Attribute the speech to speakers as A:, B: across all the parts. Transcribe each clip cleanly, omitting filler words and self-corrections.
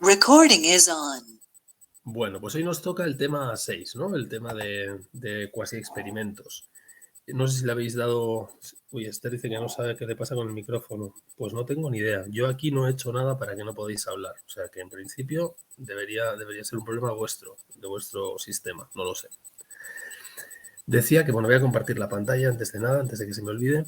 A: Recording is on.
B: Bueno, pues hoy nos toca el tema 6, ¿no? El tema de cuasi experimentos. No sé si le habéis dado... Uy, Esther dice que no sabe qué le pasa con el micrófono. Pues no tengo ni idea. Yo aquí no he hecho nada para que no podáis hablar. O sea que en principio debería ser un problema vuestro, de vuestro sistema. No lo sé. Decía que, bueno, voy a compartir la pantalla antes de nada, antes de que se me olvide.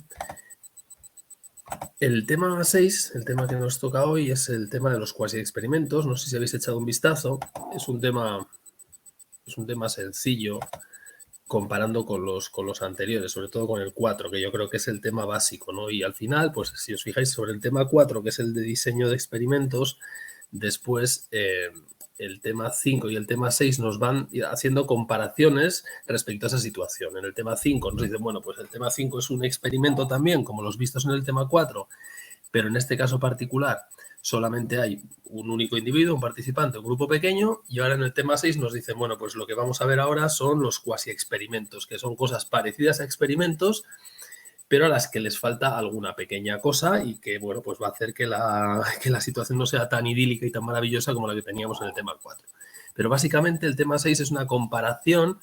B: El tema 6, el tema que nos toca hoy, es el tema de los cuasi experimentos. No sé si habéis echado un vistazo. Es un tema sencillo comparando con los anteriores, sobre todo con el 4, que yo creo que es el tema básico, ¿no? Y al final, pues si os fijáis sobre el tema 4, que es el de diseño de experimentos, después el tema 5 y el tema 6 nos van haciendo comparaciones respecto a esa situación. En el tema 5 nos dicen, bueno, pues el tema 5 es un experimento también, como los vistos en el tema 4, pero en este caso particular solamente hay un único individuo, un participante, un grupo pequeño, y ahora en el tema 6 nos dicen, bueno, pues lo que vamos a ver ahora son los cuasi experimentos, que son cosas parecidas a experimentos, pero a las que les falta alguna pequeña cosa y que, bueno, pues va a hacer que la situación no sea tan idílica y tan maravillosa como la que teníamos en el tema 4. Pero básicamente el tema 6 es una comparación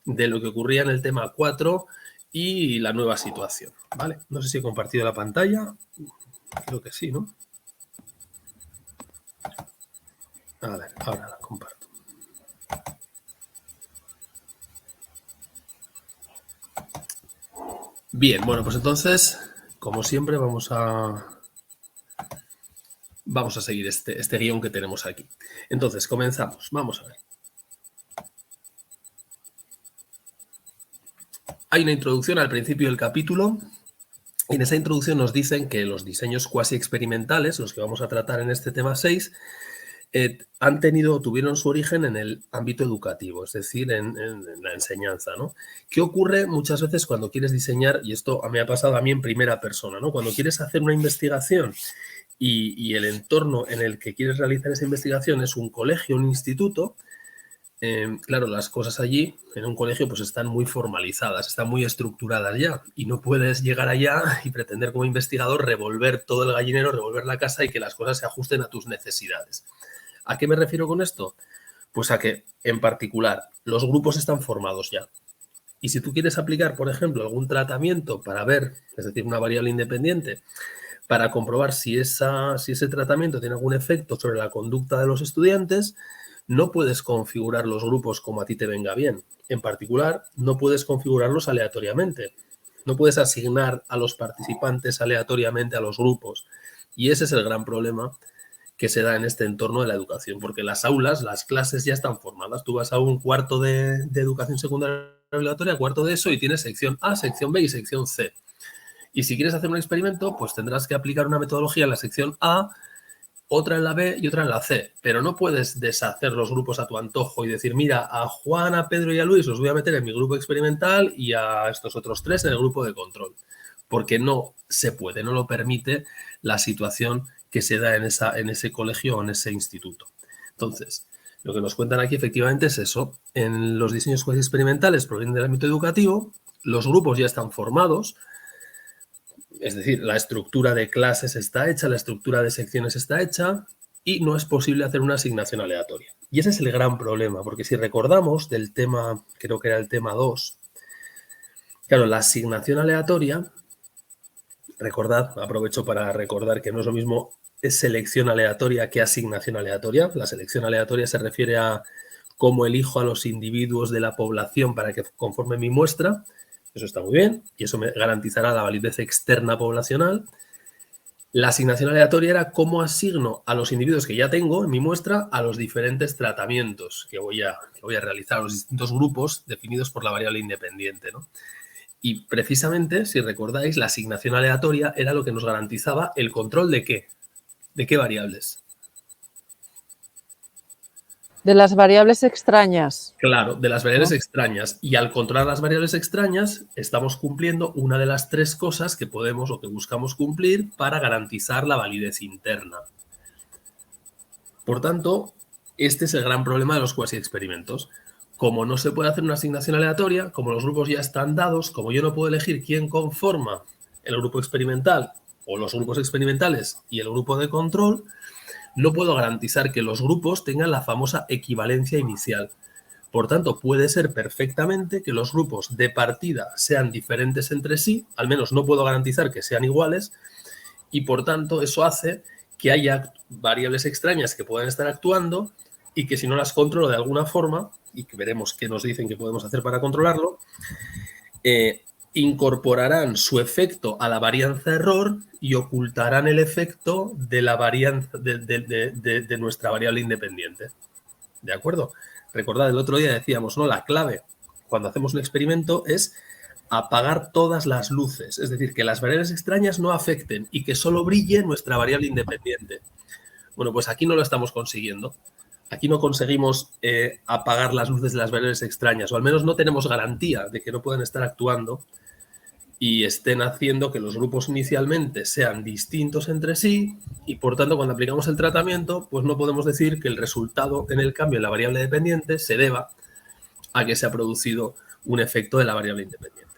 B: de lo que ocurría en el tema 4 y la nueva situación, ¿vale? No sé si he compartido la pantalla. Creo que sí, ¿no? A ver, ahora la comparto. Bien, bueno, pues entonces, como siempre, vamos a seguir este guión que tenemos aquí. Entonces, comenzamos. Vamos a ver. Hay una introducción al principio del capítulo. Y en esa introducción nos dicen que los diseños cuasi experimentales, los que vamos a tratar en este tema 6, tuvieron su origen en el ámbito educativo, es decir, en la enseñanza, ¿no? ¿Qué ocurre muchas veces cuando quieres diseñar? Y esto me ha pasado a mí en primera persona, ¿no? Cuando quieres hacer una investigación y el entorno en el que quieres realizar esa investigación es un colegio, un instituto, claro, las cosas allí en un colegio pues están muy formalizadas, están muy estructuradas ya y no puedes llegar allá y pretender como investigador revolver todo el gallinero, revolver la casa y que las cosas se ajusten a tus necesidades. ¿A qué me refiero con esto? Pues a que, en particular, los grupos están formados ya. Y si tú quieres aplicar, por ejemplo, algún tratamiento para ver, es decir, una variable independiente, para comprobar si ese tratamiento tiene algún efecto sobre la conducta de los estudiantes, no puedes configurar los grupos como a ti te venga bien. En particular, no puedes configurarlos aleatoriamente. No puedes asignar a los participantes aleatoriamente a los grupos. Y ese es el gran problema que se da en este entorno de la educación, porque las aulas, las clases ya están formadas. Tú vas a un cuarto de educación secundaria obligatoria, cuarto de eso, y tienes sección A, sección B y sección C. Y si quieres hacer un experimento, pues tendrás que aplicar una metodología en la sección A, otra en la B y otra en la C. Pero no puedes deshacer los grupos a tu antojo y decir, mira, a Juan, a Pedro y a Luis los voy a meter en mi grupo experimental y a estos otros 3 en el grupo de control. Porque no se puede, no lo permite la situación que se da en ese colegio o en ese instituto. Entonces, lo que nos cuentan aquí efectivamente es eso. En los diseños experimentales provienen del ámbito educativo, los grupos ya están formados, es decir, la estructura de clases está hecha, la estructura de secciones está hecha y no es posible hacer una asignación aleatoria. Y ese es el gran problema, porque si recordamos del tema, creo que era el tema 2, claro, la asignación aleatoria, recordad, aprovecho para recordar que no es lo mismo selección aleatoria que asignación aleatoria. La selección aleatoria se refiere a cómo elijo a los individuos de la población para que conformen mi muestra. Eso está muy bien y eso me garantizará la validez externa poblacional. La asignación aleatoria era cómo asigno a los individuos que ya tengo en mi muestra a los diferentes tratamientos que voy a realizar, a los distintos grupos definidos por la variable independiente, ¿no? Y precisamente, si recordáis, la asignación aleatoria era lo que nos garantizaba el control ¿de qué? ¿De qué variables?
C: De las variables extrañas.
B: Claro, de las variables extrañas. Y al controlar las variables extrañas, estamos cumpliendo una de las 3 cosas que podemos o que buscamos cumplir para garantizar la validez interna. Por tanto, este es el gran problema de los cuasi experimentos. Como no se puede hacer una asignación aleatoria, como los grupos ya están dados, como yo no puedo elegir quién conforma el grupo experimental o los grupos experimentales y el grupo de control, no puedo garantizar que los grupos tengan la famosa equivalencia inicial. Por tanto, puede ser perfectamente que los grupos de partida sean diferentes entre sí, al menos no puedo garantizar que sean iguales, y por tanto eso hace que haya variables extrañas que puedan estar actuando y que si no las controlo de alguna forma, y que veremos qué nos dicen que podemos hacer para controlarlo, incorporarán su efecto a la varianza error y ocultarán el efecto de la varianza de nuestra variable independiente. ¿De acuerdo? Recordad, el otro día decíamos, ¿no? La clave cuando hacemos un experimento es apagar todas las luces, es decir, que las variables extrañas no afecten y que solo brille nuestra variable independiente. Bueno, pues aquí no lo estamos consiguiendo. Aquí no conseguimos apagar las luces de las variables extrañas, o al menos no tenemos garantía de que no puedan estar actuando y estén haciendo que los grupos inicialmente sean distintos entre sí y, por tanto, cuando aplicamos el tratamiento, pues no podemos decir que el resultado en el cambio en la variable dependiente se deba a que se ha producido un efecto de la variable independiente.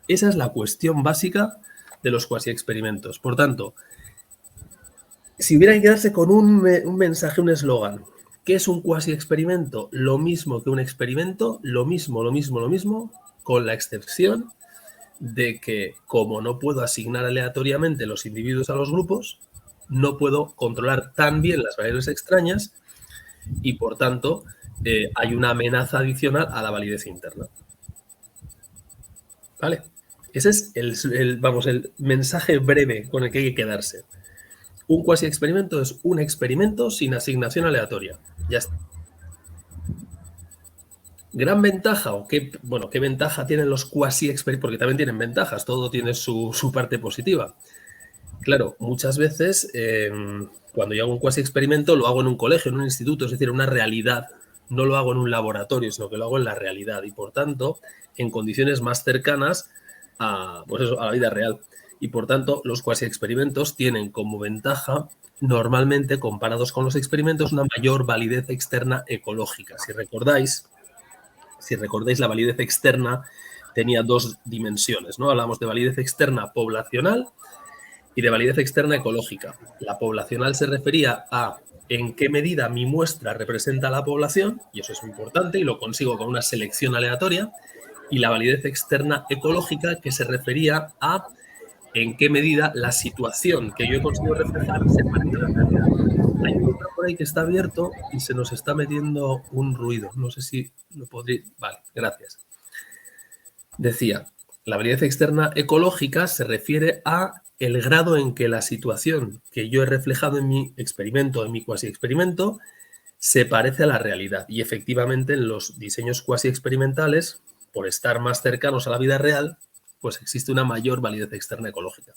B: Esa es la cuestión básica de los cuasi experimentos. Por tanto, si hubiera que quedarse con un mensaje, un eslogan, ¿qué es un cuasi experimento? Lo mismo que un experimento, lo mismo, con la excepción de que, como no puedo asignar aleatoriamente los individuos a los grupos, no puedo controlar tan bien las variables extrañas y, por tanto, hay una amenaza adicional a la validez interna. ¿Vale? Ese es el mensaje breve con el que hay que quedarse. Un cuasi experimento es un experimento sin asignación aleatoria. Ya está. Gran ventaja, o qué ventaja tienen los cuasi experimentos, porque también tienen ventajas, todo tiene su parte positiva. Claro, muchas veces cuando yo hago un cuasi experimento lo hago en un colegio, en un instituto, es decir, en una realidad. No lo hago en un laboratorio, sino que lo hago en la realidad y, por tanto, en condiciones más cercanas a la vida real. Y, por tanto, los cuasi experimentos tienen como ventaja, normalmente, comparados con los experimentos, una mayor validez externa ecológica. Si recordáis, la validez externa tenía dos dimensiones, ¿no? Hablamos de validez externa poblacional y de validez externa ecológica. La poblacional se refería a en qué medida mi muestra representa a la población, y eso es muy importante, y lo consigo con una selección aleatoria, y la validez externa ecológica, que se refería a en qué medida la situación que yo he conseguido reflejar se parece a la realidad. Hay un libro por ahí que está abierto y se nos está metiendo un ruido. No sé si lo podría... Vale, gracias. Decía, la validez externa ecológica se refiere a el grado en que la situación que yo he reflejado en mi experimento, en mi cuasi experimento, se parece a la realidad. Y efectivamente en los diseños cuasi experimentales, por estar más cercanos a la vida real, pues existe una mayor validez externa ecológica.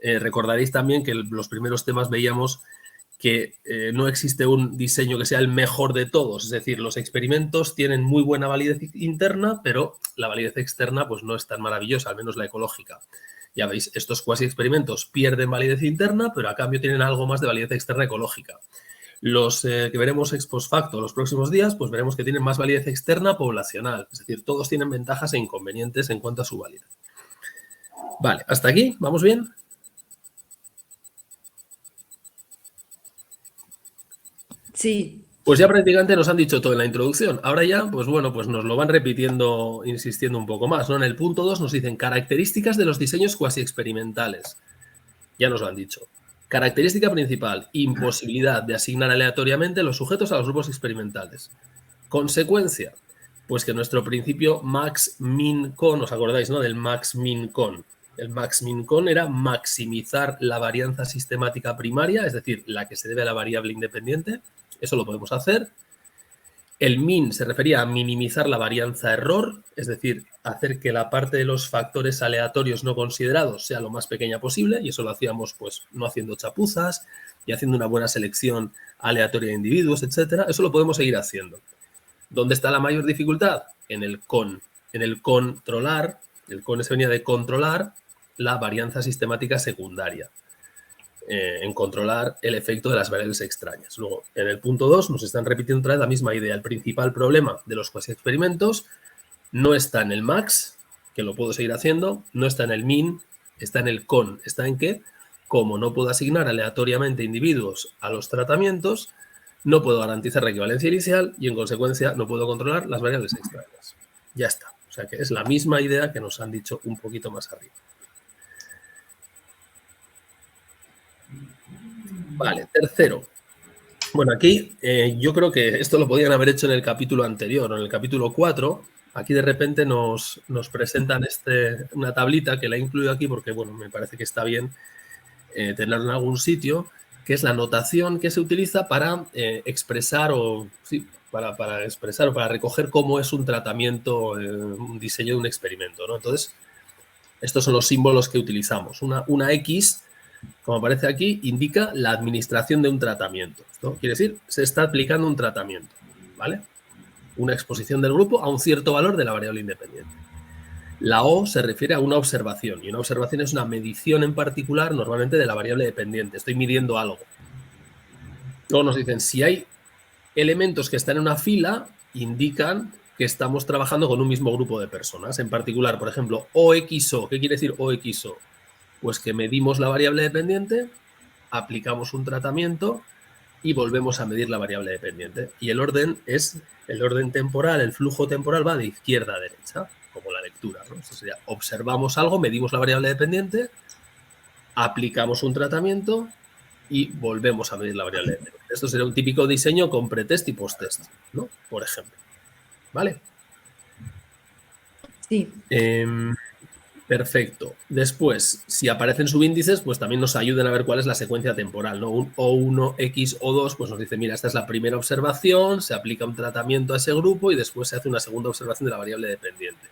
B: Recordaréis también que en los primeros temas veíamos que no existe un diseño que sea el mejor de todos. Es decir, los experimentos tienen muy buena validez interna, pero la validez externa pues no es tan maravillosa, al menos la ecológica. Ya veis, estos cuasi experimentos pierden validez interna, pero a cambio tienen algo más de validez externa ecológica. Los que veremos ex post facto los próximos días, pues veremos que tienen más validez externa poblacional. Es decir, todos tienen ventajas e inconvenientes en cuanto a su validez. Vale, hasta aquí, ¿vamos bien?
A: Sí.
B: Pues ya prácticamente nos han dicho todo en la introducción. Ahora ya, pues bueno, pues nos lo van repitiendo, insistiendo un poco más, ¿no? En el punto 2 nos dicen características de los diseños cuasi experimentales. Ya nos lo han dicho. Característica principal, imposibilidad de asignar aleatoriamente los sujetos a los grupos experimentales. Consecuencia, pues que nuestro principio max-min-con, ¿os acordáis, no? Del max-min-con. El max-min-con era maximizar la varianza sistemática primaria, es decir, la que se debe a la variable independiente. Eso lo podemos hacer. El min se refería a minimizar la varianza error, es decir, hacer que la parte de los factores aleatorios no considerados sea lo más pequeña posible, y eso lo hacíamos pues no haciendo chapuzas y haciendo una buena selección aleatoria de individuos, etcétera. Eso lo podemos seguir haciendo. ¿Dónde está la mayor dificultad? En el con. En el controlar, el con se venía de controlar la varianza sistemática secundaria. En controlar el efecto de las variables extrañas. Luego, en el punto 2 nos están repitiendo otra vez la misma idea. El principal problema de los cuasi experimentos no está en el max, que lo puedo seguir haciendo, no está en el min, está en el con. ¿Está en qué? como no puedo asignar aleatoriamente individuos a los tratamientos, no puedo garantizar la equivalencia inicial y, en consecuencia, no puedo controlar las variables extrañas. Ya está. O sea que es la misma idea que nos han dicho un poquito más arriba. Vale, tercero. Bueno, aquí yo creo que esto lo podían haber hecho en el capítulo anterior, en el capítulo 4. Aquí de repente nos presentan una tablita que la he incluido aquí porque, bueno, me parece que está bien tenerlo en algún sitio, que es la notación que se utiliza para expresar para expresar o para recoger cómo es un tratamiento, un diseño de un experimento, ¿no? Entonces, estos son los símbolos que utilizamos. Una X, como aparece aquí, indica la administración de un tratamiento. Esto quiere decir, se está aplicando un tratamiento, ¿vale? Una exposición del grupo a un cierto valor de la variable independiente. La O se refiere a una observación, y una observación es una medición en particular, normalmente de la variable dependiente. Estoy midiendo algo. Luego nos dicen, si hay elementos que están en una fila, indican que estamos trabajando con un mismo grupo de personas. En particular, por ejemplo, OXO. ¿Qué quiere decir OXO? Pues que medimos la variable dependiente, aplicamos un tratamiento y volvemos a medir la variable dependiente. Y el orden es el orden temporal, el flujo temporal va de izquierda a derecha, como la lectura, ¿no? Esto sería, observamos algo, medimos la variable dependiente, aplicamos un tratamiento y volvemos a medir la variable dependiente. Esto sería un típico diseño con pretest y posttest, ¿no? Por ejemplo. ¿Vale?
A: Sí.
B: Perfecto. Después, si aparecen subíndices, pues también nos ayudan a ver cuál es la secuencia temporal, ¿no? Un O1, X, O2, pues nos dice, mira, esta es la primera observación, se aplica un tratamiento a ese grupo y después se hace una segunda observación de la variable dependiente.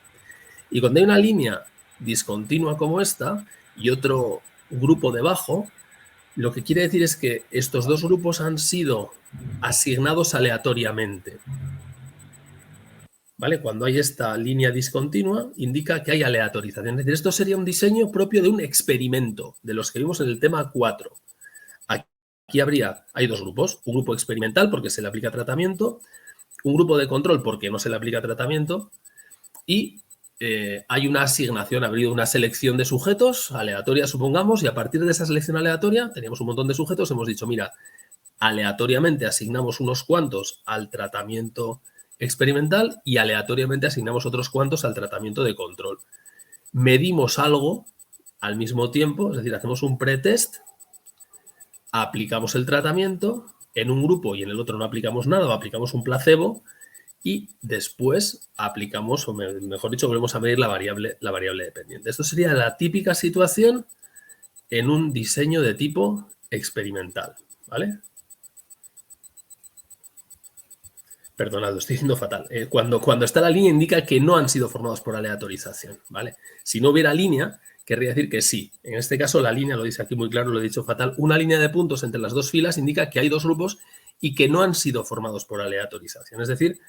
B: Y cuando hay una línea discontinua como esta y otro grupo debajo, lo que quiere decir es que estos dos grupos han sido asignados aleatoriamente. ¿Vale? Cuando hay esta línea discontinua, indica que hay aleatorización. Es decir, esto sería un diseño propio de un experimento, de los que vimos en el tema 4. Aquí hay dos grupos. Un grupo experimental, porque se le aplica tratamiento, un grupo de control, porque no se le aplica tratamiento, y hay una asignación, ha habido una selección de sujetos aleatoria, supongamos, y a partir de esa selección aleatoria, teníamos un montón de sujetos, hemos dicho, mira, aleatoriamente asignamos unos cuantos al tratamiento experimental y aleatoriamente asignamos otros cuantos al tratamiento de control. Medimos algo al mismo tiempo, es decir, hacemos un pretest, aplicamos el tratamiento, en un grupo y en el otro no aplicamos nada, o aplicamos un placebo y después aplicamos, o mejor dicho, volvemos a medir la variable dependiente. Esto sería la típica situación en un diseño de tipo experimental, ¿vale? Perdonad, lo estoy diciendo fatal. Cuando está la línea indica que no han sido formados por aleatorización, ¿vale? Si no hubiera línea, querría decir que sí. En este caso, la línea, lo dice aquí muy claro, lo he dicho fatal, una línea de puntos entre las dos filas indica que hay dos grupos y que no han sido formados por aleatorización. Es decir,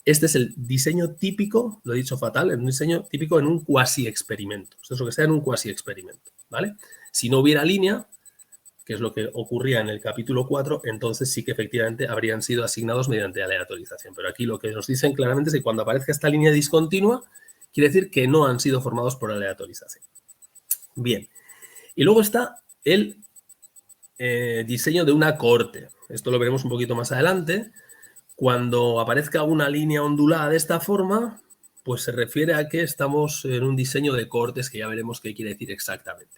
B: este es el diseño típico, lo he dicho fatal, un diseño típico en un cuasi experimento. Esto es lo que sea en un cuasi experimento, ¿vale? Si no hubiera línea, que es lo que ocurría en el capítulo 4, entonces sí que efectivamente habrían sido asignados mediante aleatorización. Pero aquí lo que nos dicen claramente es que cuando aparezca esta línea discontinua, quiere decir que no han sido formados por aleatorización. Bien. Y luego está el diseño de una cohorte. Esto lo veremos un poquito más adelante. Cuando aparezca una línea ondulada de esta forma, pues se refiere a que estamos en un diseño de cohortes que ya veremos qué quiere decir exactamente.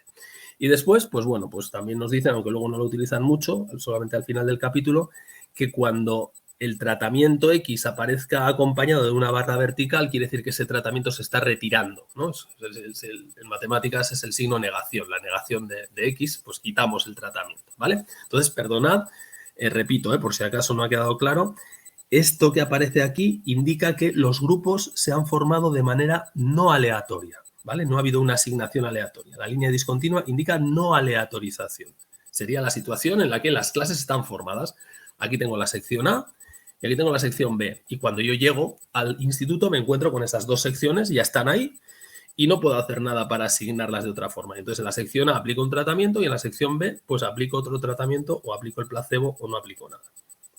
B: Y después, pues bueno, pues también nos dicen, aunque luego no lo utilizan mucho, solamente al final del capítulo, que cuando el tratamiento X aparezca acompañado de una barra vertical, quiere decir que ese tratamiento se está retirando, ¿no? En matemáticas es el signo negación, la negación de X, pues quitamos el tratamiento, ¿vale? Entonces, perdonad, repito, por si acaso no ha quedado claro, esto que aparece aquí indica que los grupos se han formado de manera no aleatoria, ¿vale? No ha habido una asignación aleatoria. La línea discontinua indica no aleatorización. Sería la situación en la que las clases están formadas. Aquí tengo la sección A y aquí tengo la sección B. Y cuando yo llego al instituto me encuentro con esas dos secciones, ya están ahí y no puedo hacer nada para asignarlas de otra forma. Entonces, en la sección A aplico un tratamiento y en la sección B pues aplico otro tratamiento o aplico el placebo o no aplico nada.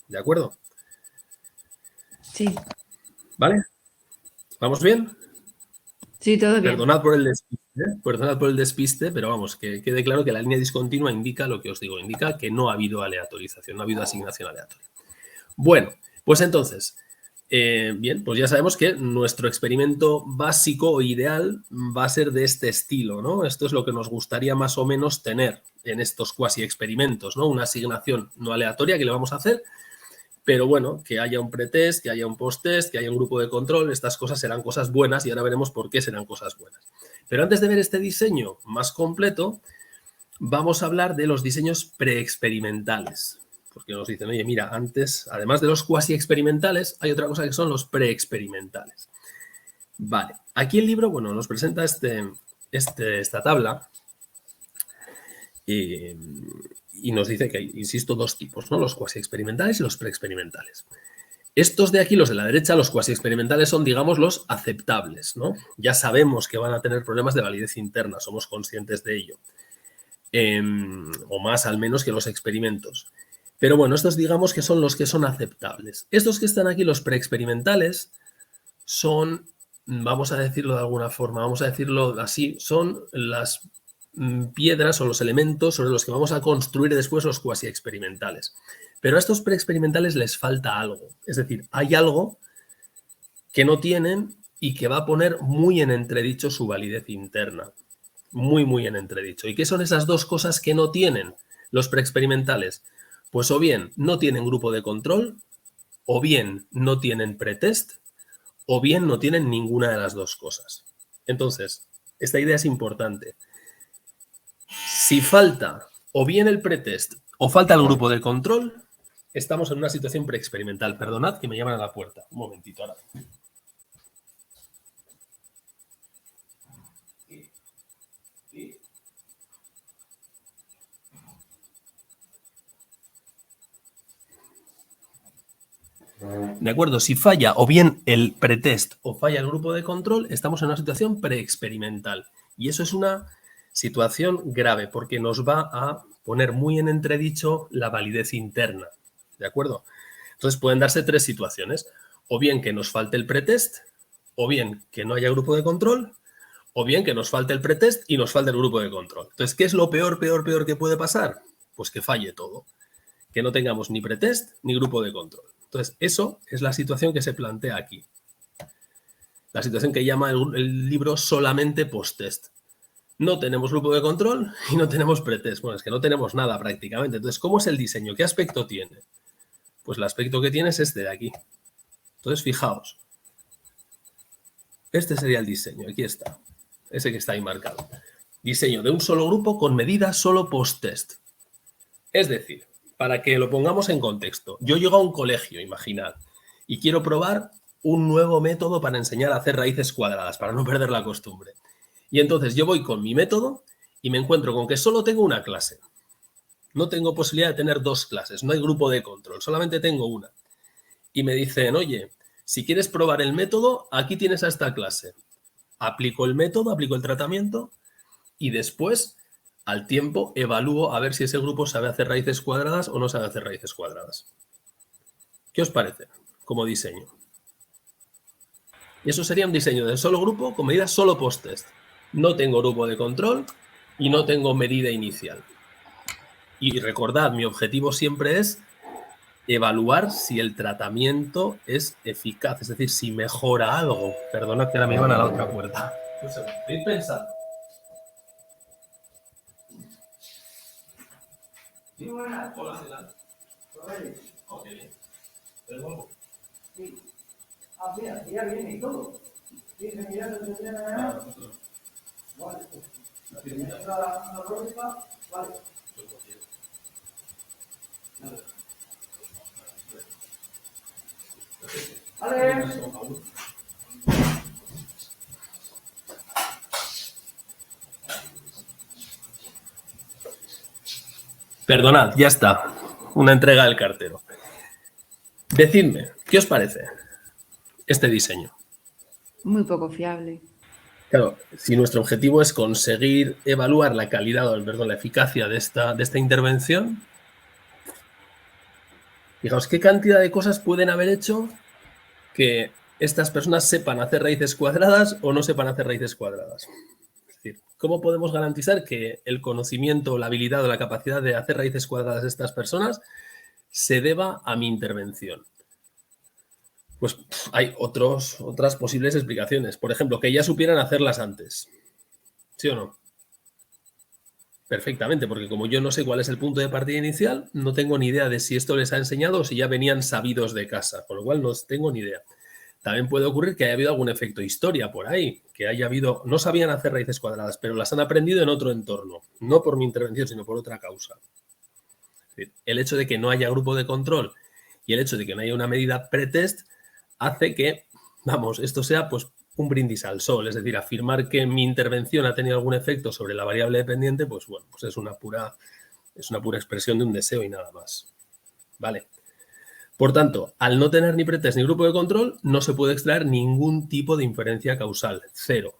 B: ¿De acuerdo?
A: Sí.
B: ¿Vale? ¿Vamos bien?
A: Sí, todo bien.
B: Perdonad por el despiste. Perdonad por el despiste, pero vamos, que quede claro que la línea discontinua indica lo que os digo, indica que no ha habido aleatorización, no ha habido asignación aleatoria. Bueno, pues entonces, bien, pues ya sabemos que nuestro experimento básico o ideal va a ser de este estilo, ¿no? Esto es lo que nos gustaría más o menos tener en estos cuasi experimentos, ¿no? Una asignación no aleatoria que le vamos a hacer, pero bueno, que haya un pretest, que haya un posttest, que haya un grupo de control, estas cosas serán cosas buenas y ahora veremos por qué serán cosas buenas. Pero antes de ver este diseño más completo, vamos a hablar de los diseños preexperimentales. Porque nos dicen, oye, mira, antes, además de los cuasi experimentales, hay otra cosa que son los preexperimentales. Vale, aquí el libro, bueno, nos presenta esta tabla y nos dice que hay, insisto, dos tipos, ¿no? Los cuasi experimentales y los preexperimentales. Estos de aquí, los de la derecha, los cuasi experimentales son, digamos, los aceptables, ¿no? Ya sabemos que van a tener problemas de validez interna, somos conscientes de ello. O más al menos que los experimentos. Pero bueno, estos digamos que son los que son aceptables. Estos que están aquí, los preexperimentales, son, vamos a decirlo de alguna forma, vamos a decirlo así, son las piedras o los elementos sobre los que vamos a construir después los cuasi experimentales. Pero a estos preexperimentales les falta algo. Es decir, hay algo que no tienen y que va a poner muy en entredicho su validez interna. Muy, muy en entredicho. ¿Y qué son esas dos cosas que no tienen los preexperimentales? Pues o bien no tienen grupo de control, o bien no tienen pretest, o bien no tienen ninguna de las dos cosas. Entonces, esta idea es importante. Si falta o bien el pretest o falta el grupo de control, estamos en una situación preexperimental. Perdonad que me llaman a la puerta. Un momentito ahora. ¿De acuerdo? Si falla o bien el pretest o falla el grupo de control, estamos en una situación preexperimental. Y eso es una situación grave porque nos va a poner muy en entredicho la validez interna. ¿De acuerdo? Entonces pueden darse tres situaciones. O bien que nos falte el pretest, o bien que no haya grupo de control, o bien que nos falte el pretest y nos falte el grupo de control. Entonces, ¿qué es lo peor que puede pasar? Pues que falle todo. Que no tengamos ni pretest ni grupo de control. Entonces, eso es la situación que se plantea aquí. La situación que llama el libro solamente post-test. No tenemos grupo de control y no tenemos pretest. Bueno, es que no tenemos nada prácticamente. Entonces, ¿cómo es el diseño? ¿Qué aspecto tiene? Pues el aspecto que tiene es este de aquí. Entonces, fijaos. Este sería el diseño. Aquí está. Ese que está ahí marcado. Diseño de un solo grupo con medida solo post-test. Es decir, para que lo pongamos en contexto, yo llego a un colegio, imaginad, y quiero probar un nuevo método para enseñar a hacer raíces cuadradas, para no perder la costumbre. Y entonces yo voy con mi método y me encuentro con que solo tengo una clase. No tengo posibilidad de tener dos clases, no hay grupo de control, solamente tengo una. Y me dicen, oye, si quieres probar el método, aquí tienes a esta clase. Aplico el método, aplico el tratamiento y después, al tiempo, evalúo a ver si ese grupo sabe hacer raíces cuadradas o no sabe hacer raíces cuadradas. ¿Qué os parece como diseño? Y eso sería un diseño de solo grupo con medida solo post-test. No tengo grupo de control y no tengo medida inicial. Y recordad, mi objetivo siempre es evaluar si el tratamiento es eficaz, es decir, si mejora algo. Perdonad que ahora me llevan a la otra puerta. Un segundo, estoy pensando. Sí, hola, Celal. Ok, bien. ¿Pero cómo? Sí. Ah, mira, ya viene y todo. Viene mirando desde la mañana. Vale. Una próxima. Vale. Vale. Perdonad, ya está. Una entrega del cartero. Decidme, ¿qué os parece este diseño?
A: Muy poco fiable.
B: Claro, si nuestro objetivo es conseguir evaluar la calidad, o perdón, la eficacia de esta intervención, fijaos qué cantidad de cosas pueden haber hecho que estas personas sepan hacer raíces cuadradas o no sepan hacer raíces cuadradas. decir, ¿cómo podemos garantizar que el conocimiento, la habilidad o la capacidad de hacer raíces cuadradas de estas personas se deba a mi intervención? Pues hay otras posibles explicaciones. Por ejemplo, que ya supieran hacerlas antes. ¿Sí o no? Perfectamente, porque como yo no sé cuál es el punto de partida inicial, no tengo ni idea de si esto les ha enseñado o si ya venían sabidos de casa, con lo cual no tengo ni idea. También puede ocurrir que haya habido algún efecto historia por ahí, que haya habido, no sabían hacer raíces cuadradas, pero las han aprendido en otro entorno, no por mi intervención, sino por otra causa. Es decir, el hecho de que no haya grupo de control y el hecho de que no haya una medida pretest hace que, vamos, esto sea pues un brindis al sol, es decir, afirmar que mi intervención ha tenido algún efecto sobre la variable dependiente, pues bueno, pues es una pura expresión de un deseo y nada más. ¿Vale? Por tanto, al no tener ni pretest ni grupo de control, no se puede extraer ningún tipo de inferencia causal, cero.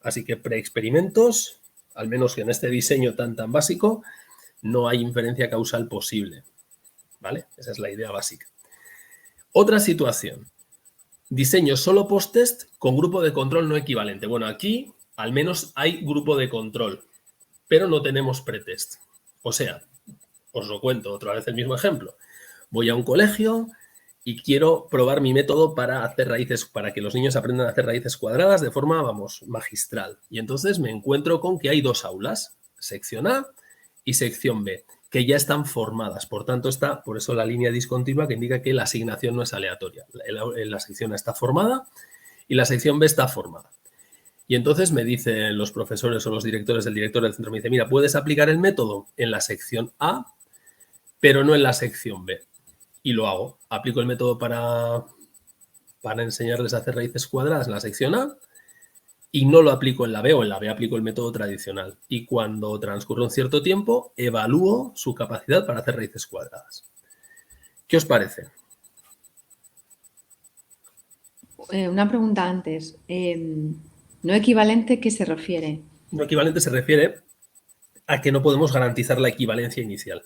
B: Así que preexperimentos, al menos en este diseño tan básico, no hay inferencia causal posible. ¿Vale? Esa es la idea básica. Otra situación. Diseño solo post-test con grupo de control no equivalente. Bueno, aquí al menos hay grupo de control, pero no tenemos pretest. O sea, os lo cuento otra vez el mismo ejemplo. Voy a un colegio y quiero probar mi método para hacer raíces, para que los niños aprendan a hacer raíces cuadradas de forma, vamos, magistral. Y entonces me encuentro con que hay dos aulas, sección A y sección B, que ya están formadas. Por tanto, está, por eso la línea discontinua que indica que la asignación no es aleatoria. La sección A está formada y la sección B está formada. Y entonces me dicen los profesores o los directores, el director del centro me dice, mira, puedes aplicar el método en la sección A, pero no en la sección B. Y lo hago. Aplico el método para enseñarles a hacer raíces cuadradas en la sección A y no lo aplico en la B, o en la B aplico el método tradicional. Y cuando transcurre un cierto tiempo, evalúo su capacidad para hacer raíces cuadradas. ¿Qué os parece?
A: Una pregunta antes. ¿No equivalente qué se refiere?
B: No equivalente se refiere a que no podemos garantizar la equivalencia inicial.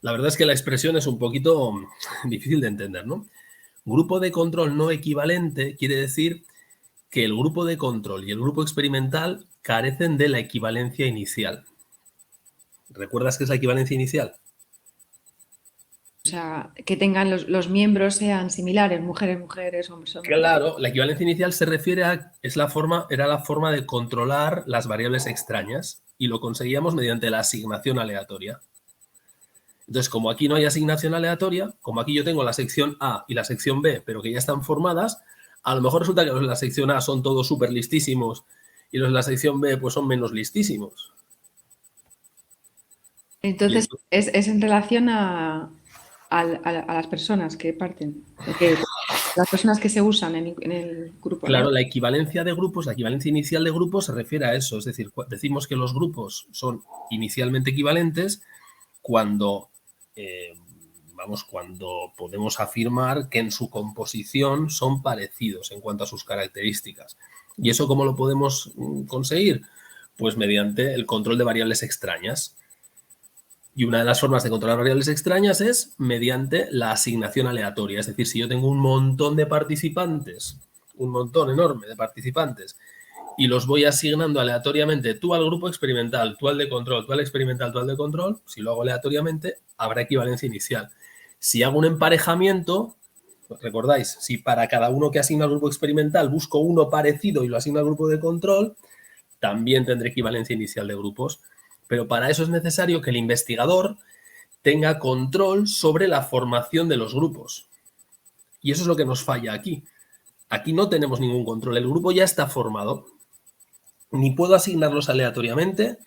B: La verdad es que la expresión es un poquito difícil de entender, ¿no? Grupo de control no equivalente quiere decir que el grupo de control y el grupo experimental carecen de la equivalencia inicial. ¿Recuerdas qué es la equivalencia inicial?
A: O sea, que tengan los miembros sean similares, mujeres, hombres.
B: Claro, la equivalencia inicial se refiere a, era la forma de controlar las variables extrañas y lo conseguíamos mediante la asignación aleatoria. Entonces, como aquí no hay asignación aleatoria, como aquí yo tengo la sección A y la sección B, pero que ya están formadas, a lo mejor resulta que los de la sección A son todos súper listísimos y los de la sección B pues son menos listísimos.
A: Entonces, es en relación a las personas que parten, las personas que se usan en el grupo.
B: Claro,
A: ¿no?
B: la equivalencia de grupos, la equivalencia inicial de grupos se refiere a eso. Es decir, decimos que los grupos son inicialmente equivalentes cuando, cuando podemos afirmar que en su composición son parecidos en cuanto a sus características. ¿Y eso cómo lo podemos conseguir? Pues mediante el control de variables extrañas. Y una de las formas de controlar variables extrañas es mediante la asignación aleatoria. Es decir, si yo tengo un montón de participantes, un montón enorme de participantes, y los voy asignando aleatoriamente, tú al grupo experimental, tú al de control, tú al experimental, tú al de control, si lo hago aleatoriamente, habrá equivalencia inicial. Si hago un emparejamiento, recordáis, si para cada uno que asigna al grupo experimental busco uno parecido y lo asigno al grupo de control, también tendré equivalencia inicial de grupos. Pero para eso es necesario que el investigador tenga control sobre la formación de los grupos. Y eso es lo que nos falla aquí. Aquí no tenemos ningún control. El grupo ya está formado. Ni puedo asignarlos aleatoriamente,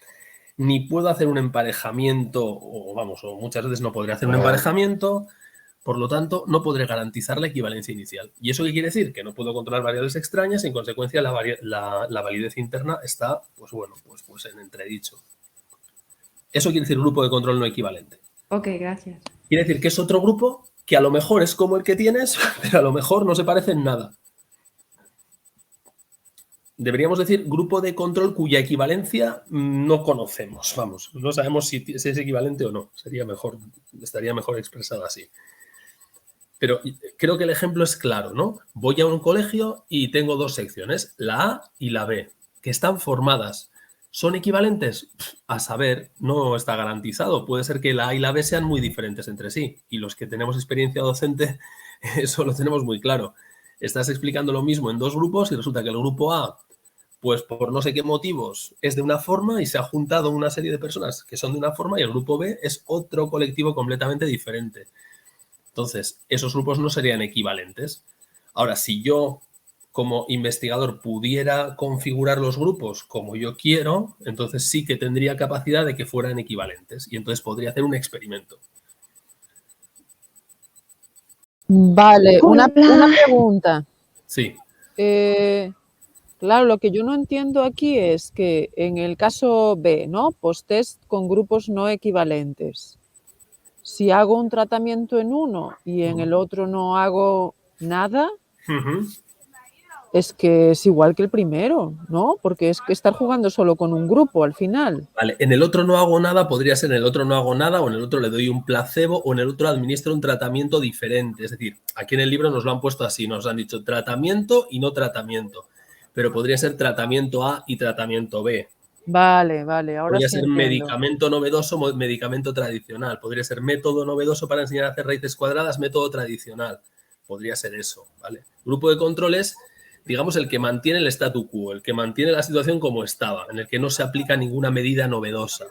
B: ni puedo hacer un emparejamiento, o muchas veces no podré hacer un emparejamiento. Por lo tanto, no podré garantizar la equivalencia inicial. ¿Y eso qué quiere decir? Que no puedo controlar variables extrañas y en consecuencia la validez interna está, pues en entredicho. Eso quiere decir grupo de control no equivalente.
A: Ok, gracias.
B: Quiere decir que es otro grupo que a lo mejor es como el que tienes, pero a lo mejor no se parece en nada. Deberíamos decir grupo de control cuya equivalencia no conocemos. Vamos, no sabemos si es equivalente o no. Estaría mejor expresado así. Pero creo que el ejemplo es claro, ¿no? Voy a un colegio y tengo dos secciones, la A y la B, que están formadas son equivalentes, a saber, no está garantizado. Puede ser que la A y la B sean muy diferentes entre sí y los que tenemos experiencia docente eso lo tenemos muy claro. Estás explicando lo mismo en dos grupos y resulta que el grupo A, pues por no sé qué motivos, es de una forma y se ha juntado una serie de personas que son de una forma y el grupo B es otro colectivo completamente diferente. Entonces, esos grupos no serían equivalentes. Ahora, si yo como investigador pudiera configurar los grupos como yo quiero, entonces sí que tendría capacidad de que fueran equivalentes y entonces podría hacer un experimento.
C: Vale, una
D: Hola.
C: pregunta.
B: Sí.
C: Claro, lo que yo no entiendo aquí es que en el caso B, ¿no? Post-test con grupos no equivalentes. Si hago un tratamiento en uno y en el otro no hago nada, es que es igual que el primero, ¿no? Porque es que estar jugando solo con un grupo al final.
B: Vale, en el otro no hago nada, podría ser en el otro no hago nada, o en el otro le doy un placebo, o en el otro administro un tratamiento diferente. Es decir, aquí en el libro nos lo han puesto así, nos han dicho tratamiento y no tratamiento, pero podría ser tratamiento A y tratamiento B.
C: Vale, vale, ahora
B: Podría
C: sí
B: ser
C: entiendo.
B: medicamento novedoso, medicamento tradicional. Podría ser método novedoso para enseñar a hacer raíces cuadradas, método tradicional. Podría ser eso, ¿vale? Grupo de control es, digamos, el que mantiene el statu quo, el que mantiene la situación como estaba, en el que no se aplica ninguna medida novedosa.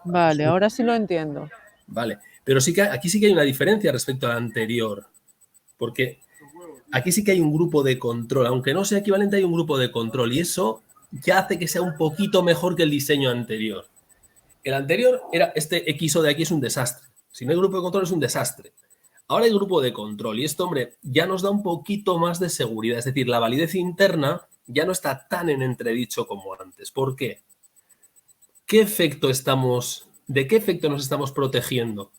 C: Vale, ahora sí lo entiendo.
B: Vale, pero sí que aquí sí que hay una diferencia respecto al anterior, porque aquí sí que hay un grupo de control, aunque no sea equivalente, hay un grupo de control y eso ya hace que sea un poquito mejor que el diseño anterior. El anterior era este XO de aquí es un desastre. Si no hay grupo de control es un desastre. Ahora hay grupo de control y esto, hombre, ya nos da un poquito más de seguridad. Es decir, la validez interna ya no está tan en entredicho como antes. ¿Por qué? ¿De qué efecto nos estamos protegiendo?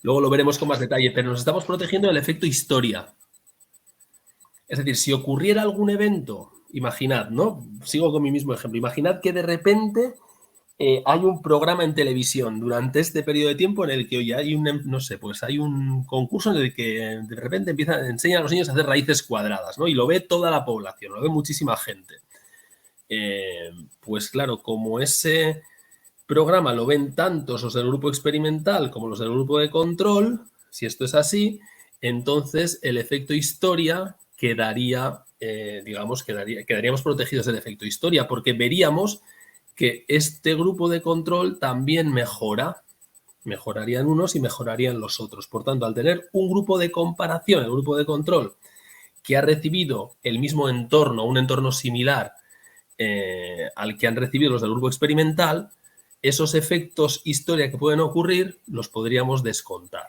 B: Luego lo veremos con más detalle, pero nos estamos protegiendo del efecto historia. Es decir, si ocurriera algún evento, imaginad, ¿no? Sigo con mi mismo ejemplo. Imaginad que de repente hay un programa en televisión durante este periodo de tiempo en el que hoy hay no sé, pues hay un concurso en el que de repente enseñan a los niños a hacer raíces cuadradas, ¿no? Y lo ve toda la población, lo ve muchísima gente. Pues claro, como ese programa lo ven tantos los del grupo experimental como los del grupo de control, si esto es así, entonces el efecto historia quedaría, quedaríamos protegidos del efecto historia, porque veríamos que este grupo de control también mejorarían unos y mejorarían los otros. Por tanto, al tener un grupo de comparación, el grupo de control, que ha recibido el mismo entorno, un entorno similar al que han recibido los del grupo experimental, esos efectos historia que pueden ocurrir los podríamos descontar.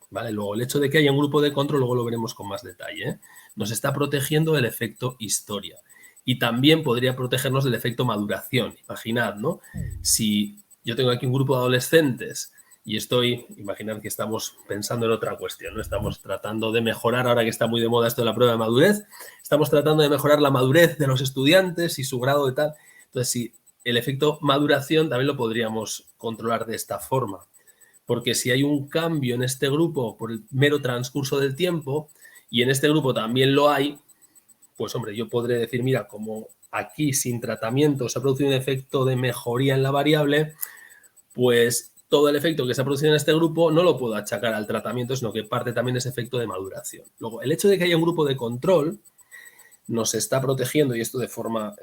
B: ¿Vale? Luego, el hecho de que haya un grupo de control, luego lo veremos con más detalle, ¿eh? Nos está protegiendo del efecto historia. Y también podría protegernos del efecto maduración. Imaginad, ¿no? Si yo tengo aquí un grupo de adolescentes y imaginad que estamos pensando en otra cuestión, ¿no? Estamos tratando de mejorar, ahora que está muy de moda esto de la prueba de madurez, estamos tratando de mejorar la madurez de los estudiantes y su grado de tal. Entonces, si el efecto maduración también lo podríamos controlar de esta forma. Porque si hay un cambio en este grupo por el mero transcurso del tiempo y en este grupo también lo hay, pues hombre, yo podré decir, mira, como aquí sin tratamiento se ha producido un efecto de mejoría en la variable, pues todo el efecto que se ha producido en este grupo no lo puedo achacar al tratamiento, sino que parte también de ese efecto de maduración. Luego, el hecho de que haya un grupo de control nos está protegiendo, y esto de forma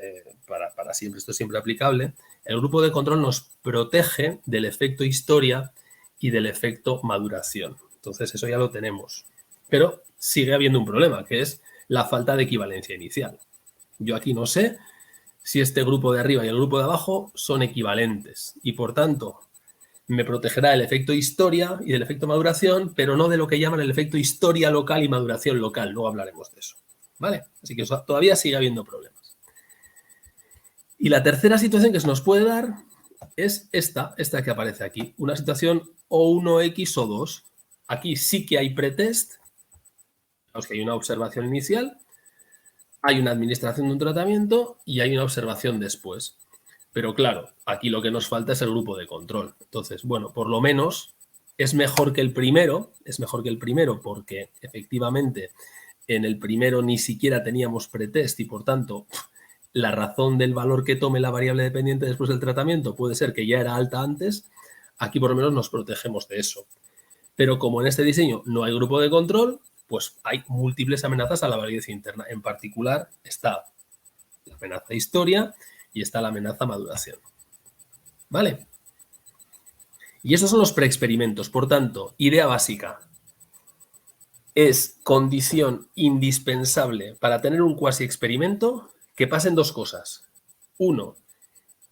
B: para siempre, esto es siempre aplicable, el grupo de control nos protege del efecto historia y del efecto maduración. Entonces, eso ya lo tenemos. Pero sigue habiendo un problema, que es la falta de equivalencia inicial. Yo aquí no sé si este grupo de arriba y el grupo de abajo son equivalentes y, por tanto, me protegerá el efecto historia y del efecto maduración, pero no de lo que llaman el efecto historia local y maduración local. Luego hablaremos de eso. ¿Vale? Así que todavía sigue habiendo problemas. Y la tercera situación que se nos puede dar es esta que aparece aquí. Una situación O1X o 2. Aquí sí que hay pretest. Vamos que hay una observación inicial, hay una administración de un tratamiento y hay una observación después. Pero claro, aquí lo que nos falta es el grupo de control. Entonces, bueno, por lo menos es mejor que el primero porque efectivamente en el primero ni siquiera teníamos pretest y por tanto la razón del valor que tome la variable dependiente después del tratamiento puede ser que ya era alta antes. Aquí por lo menos nos protegemos de eso. Pero como en este diseño no hay grupo de control, pues hay múltiples amenazas a la validez interna. En particular está la amenaza historia y está la amenaza maduración. ¿Vale? Y esos son los preexperimentos. Por tanto, idea básica. Es condición indispensable para tener un cuasi experimento que pasen dos cosas. Uno,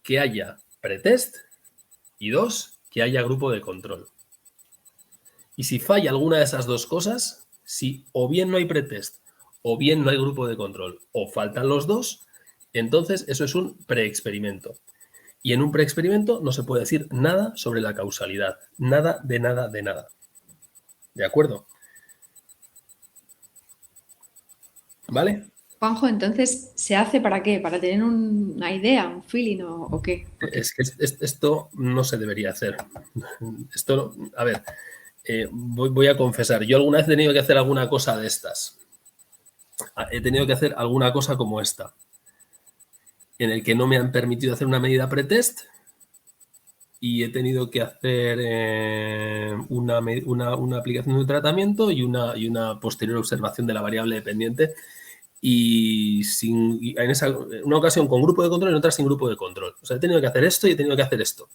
B: que haya pretest y dos, que haya grupo de control. Y si falla alguna de esas dos cosas, si o bien no hay pretest o bien no hay grupo de control o faltan los dos, entonces eso es un preexperimento. Y en un preexperimento no se puede decir nada sobre la causalidad. Nada de nada de nada. ¿De acuerdo? ¿Vale?
A: Juanjo, entonces, ¿se hace para qué? ¿Para tener una idea, un feeling o qué?
B: Es que esto no se debería hacer. Esto, a ver, voy a confesar. Yo alguna vez he tenido que hacer alguna cosa de estas. He tenido que hacer alguna cosa como esta, en el que no me han permitido hacer una medida pretest y he tenido que hacer una aplicación de un tratamiento y una posterior observación de la variable dependiente y en una ocasión con grupo de control y en otra sin grupo de control. O sea, he tenido que hacer esto y he tenido que hacer esto.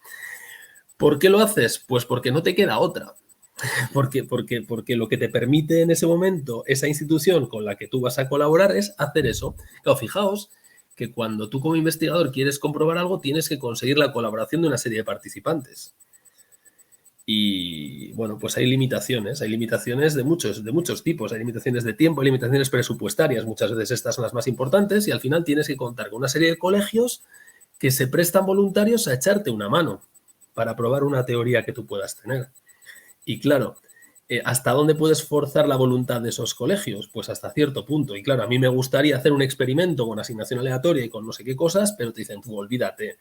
B: ¿Por qué lo haces? Pues porque no te queda otra. Porque lo que te permite en ese momento esa institución con la que tú vas a colaborar es hacer eso. Claro, fijaos que cuando tú como investigador quieres comprobar algo, tienes que conseguir la colaboración de una serie de participantes. Y, bueno, pues hay limitaciones de muchos tipos. Hay limitaciones de tiempo, hay limitaciones presupuestarias. Muchas veces estas son las más importantes y al final tienes que contar con una serie de colegios que se prestan voluntarios a echarte una mano para probar una teoría que tú puedas tener. Y claro, ¿hasta dónde puedes forzar la voluntad de esos colegios? Pues hasta cierto punto. Y claro, a mí me gustaría hacer un experimento con asignación aleatoria y con no sé qué cosas, pero te dicen, olvídate.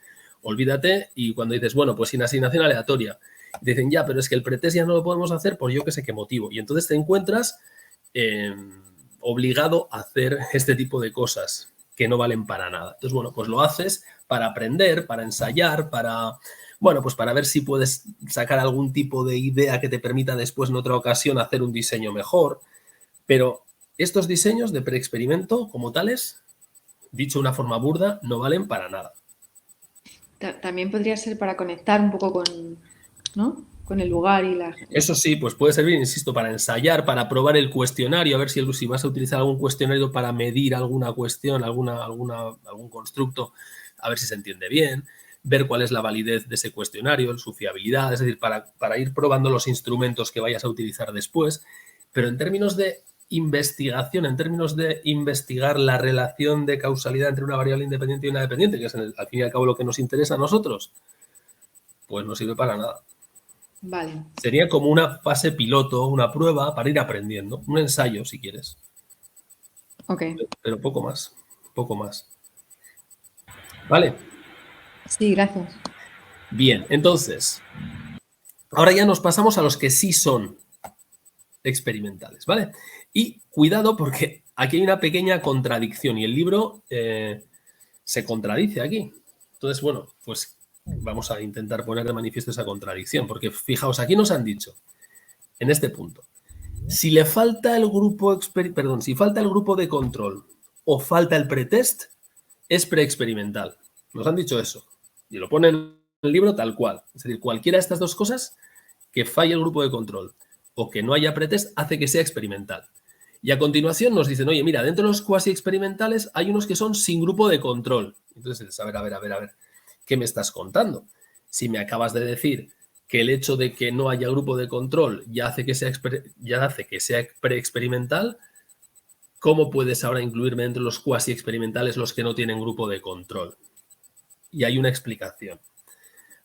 B: Y cuando dices, bueno, pues sin asignación aleatoria, te dicen, ya, pero es que el pretest ya no lo podemos hacer por yo que sé qué motivo. Y entonces te encuentras obligado a hacer este tipo de cosas que no valen para nada. Entonces, bueno, pues lo haces para aprender, para ensayar, pues para ver si puedes sacar algún tipo de idea que te permita después en otra ocasión hacer un diseño mejor. Pero estos diseños de preexperimento como tales, dicho de una forma burda, no valen para nada.
A: También podría ser para conectar un poco con, ¿no?, con el lugar y la...
B: Eso sí, pues puede servir, insisto, para ensayar, para probar el cuestionario, a ver si vas a utilizar algún cuestionario para medir alguna cuestión, algún constructo, a ver si se entiende bien, ver cuál es la validez de ese cuestionario, su fiabilidad, es decir, para ir probando los instrumentos que vayas a utilizar después. Pero en términos de investigación, en términos de investigar la relación de causalidad entre una variable independiente y una dependiente, que es al fin y al cabo lo que nos interesa a nosotros, pues no sirve para nada.
A: Vale.
B: Sería como una fase piloto, una prueba para ir aprendiendo, un ensayo si quieres.
A: Ok.
B: Pero poco más. ¿Vale?
A: Sí, gracias.
B: Bien, entonces, ahora ya nos pasamos a los que sí son experimentales, ¿vale? Y cuidado porque aquí hay una pequeña contradicción y el libro se contradice aquí. Entonces, bueno, pues vamos a intentar poner de manifiesto esa contradicción, porque fijaos, aquí nos han dicho, en este punto, si falta el grupo de control o falta el pretest, es preexperimental. Nos han dicho eso y lo ponen en el libro tal cual. Es decir, cualquiera de estas dos cosas, que falle el grupo de control o que no haya pretest, hace que sea experimental. Y a continuación nos dicen, oye, mira, dentro de los cuasi experimentales hay unos que son sin grupo de control. Entonces, a ver, ¿qué me estás contando? Si me acabas de decir que el hecho de que no haya grupo de control ya hace que sea preexperimental, ¿cómo puedes ahora incluirme entre los cuasi experimentales los que no tienen grupo de control? Y hay una explicación.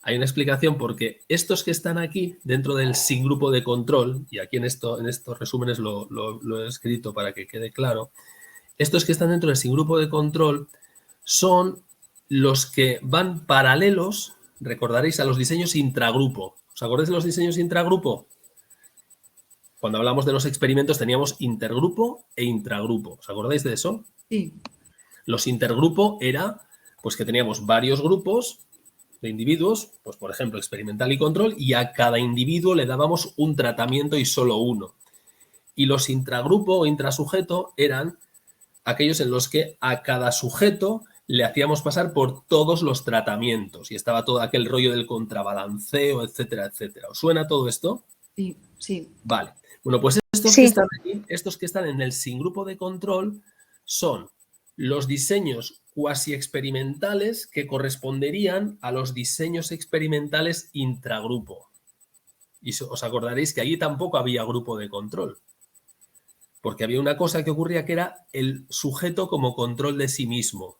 B: Hay una explicación porque estos que están aquí dentro del sin grupo de control, y aquí en estos resúmenes lo he escrito para que quede claro, estos que están dentro del sin grupo de control son los que van paralelos, recordaréis, a los diseños intragrupo. ¿Os acordáis de los diseños intragrupo? Cuando hablamos de los experimentos teníamos intergrupo e intragrupo. ¿Os acordáis de eso?
A: Sí.
B: Los intergrupo era pues que teníamos varios grupos de individuos, pues por ejemplo experimental y control, y a cada individuo le dábamos un tratamiento y solo uno. Y los intragrupo o intrasujeto eran aquellos en los que a cada sujeto le hacíamos pasar por todos los tratamientos y estaba todo aquel rollo del contrabalanceo, etcétera, etcétera. ¿Os suena todo esto?
A: Sí, sí.
B: Vale. Bueno, pues estos
D: Sí.
B: que están aquí, estos que están en el singrupo de control son los diseños cuasi experimentales que corresponderían a los diseños experimentales intragrupo. Y os acordaréis que allí tampoco había grupo de control, porque había una cosa que ocurría que era el sujeto como control de sí mismo.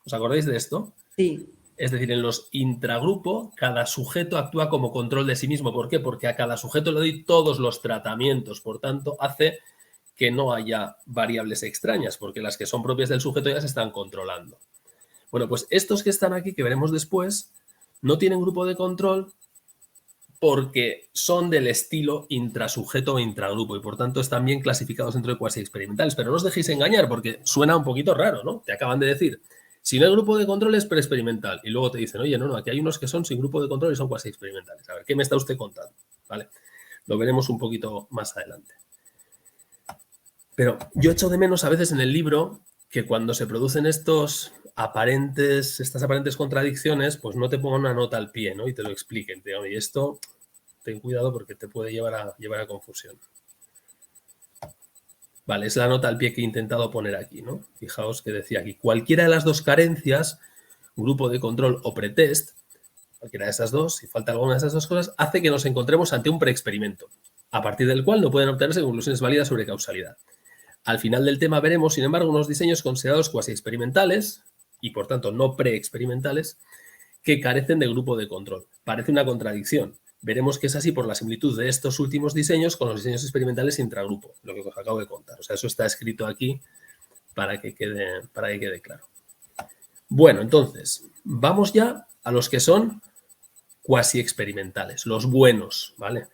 B: ¿Os acordáis de esto?
A: Sí.
B: Es decir, en los intragrupo, cada sujeto actúa como control de sí mismo. ¿Por qué? Porque a cada sujeto le doy todos los tratamientos. Por tanto, hace que no haya variables extrañas, porque las que son propias del sujeto ya se están controlando. Bueno, pues estos que están aquí, que veremos después, no tienen grupo de control porque son del estilo intrasujeto o intragrupo y por tanto están bien clasificados dentro de cuasi experimentales. Pero no os dejéis engañar porque suena un poquito raro, ¿no? Te acaban de decir, si no hay grupo de control es preexperimental y luego te dicen, oye, no, aquí hay unos que son sin grupo de control y son cuasi experimentales. A ver, ¿qué me está usted contando? ¿Vale? Lo veremos un poquito más adelante. Pero yo echo de menos a veces en el libro que cuando se producen estas aparentes contradicciones, pues no te pongan una nota al pie, ¿no? Y te lo expliquen. Te digan, oye, esto, ten cuidado porque te puede llevar a confusión. Vale, es la nota al pie que he intentado poner aquí, ¿no? Fijaos que decía aquí, cualquiera de las dos carencias, grupo de control o pretest, cualquiera de esas dos, si falta alguna de esas dos cosas, hace que nos encontremos ante un preexperimento, a partir del cual no pueden obtenerse conclusiones válidas sobre causalidad. Al final del tema veremos, sin embargo, unos diseños considerados cuasi experimentales y, por tanto, no preexperimentales, que carecen de grupo de control. Parece una contradicción. Veremos que es así por la similitud de estos últimos diseños con los diseños experimentales intragrupo, lo que os acabo de contar. O sea, eso está escrito aquí para que quede claro. Bueno, entonces, vamos ya a los que son cuasi experimentales, los buenos, ¿vale?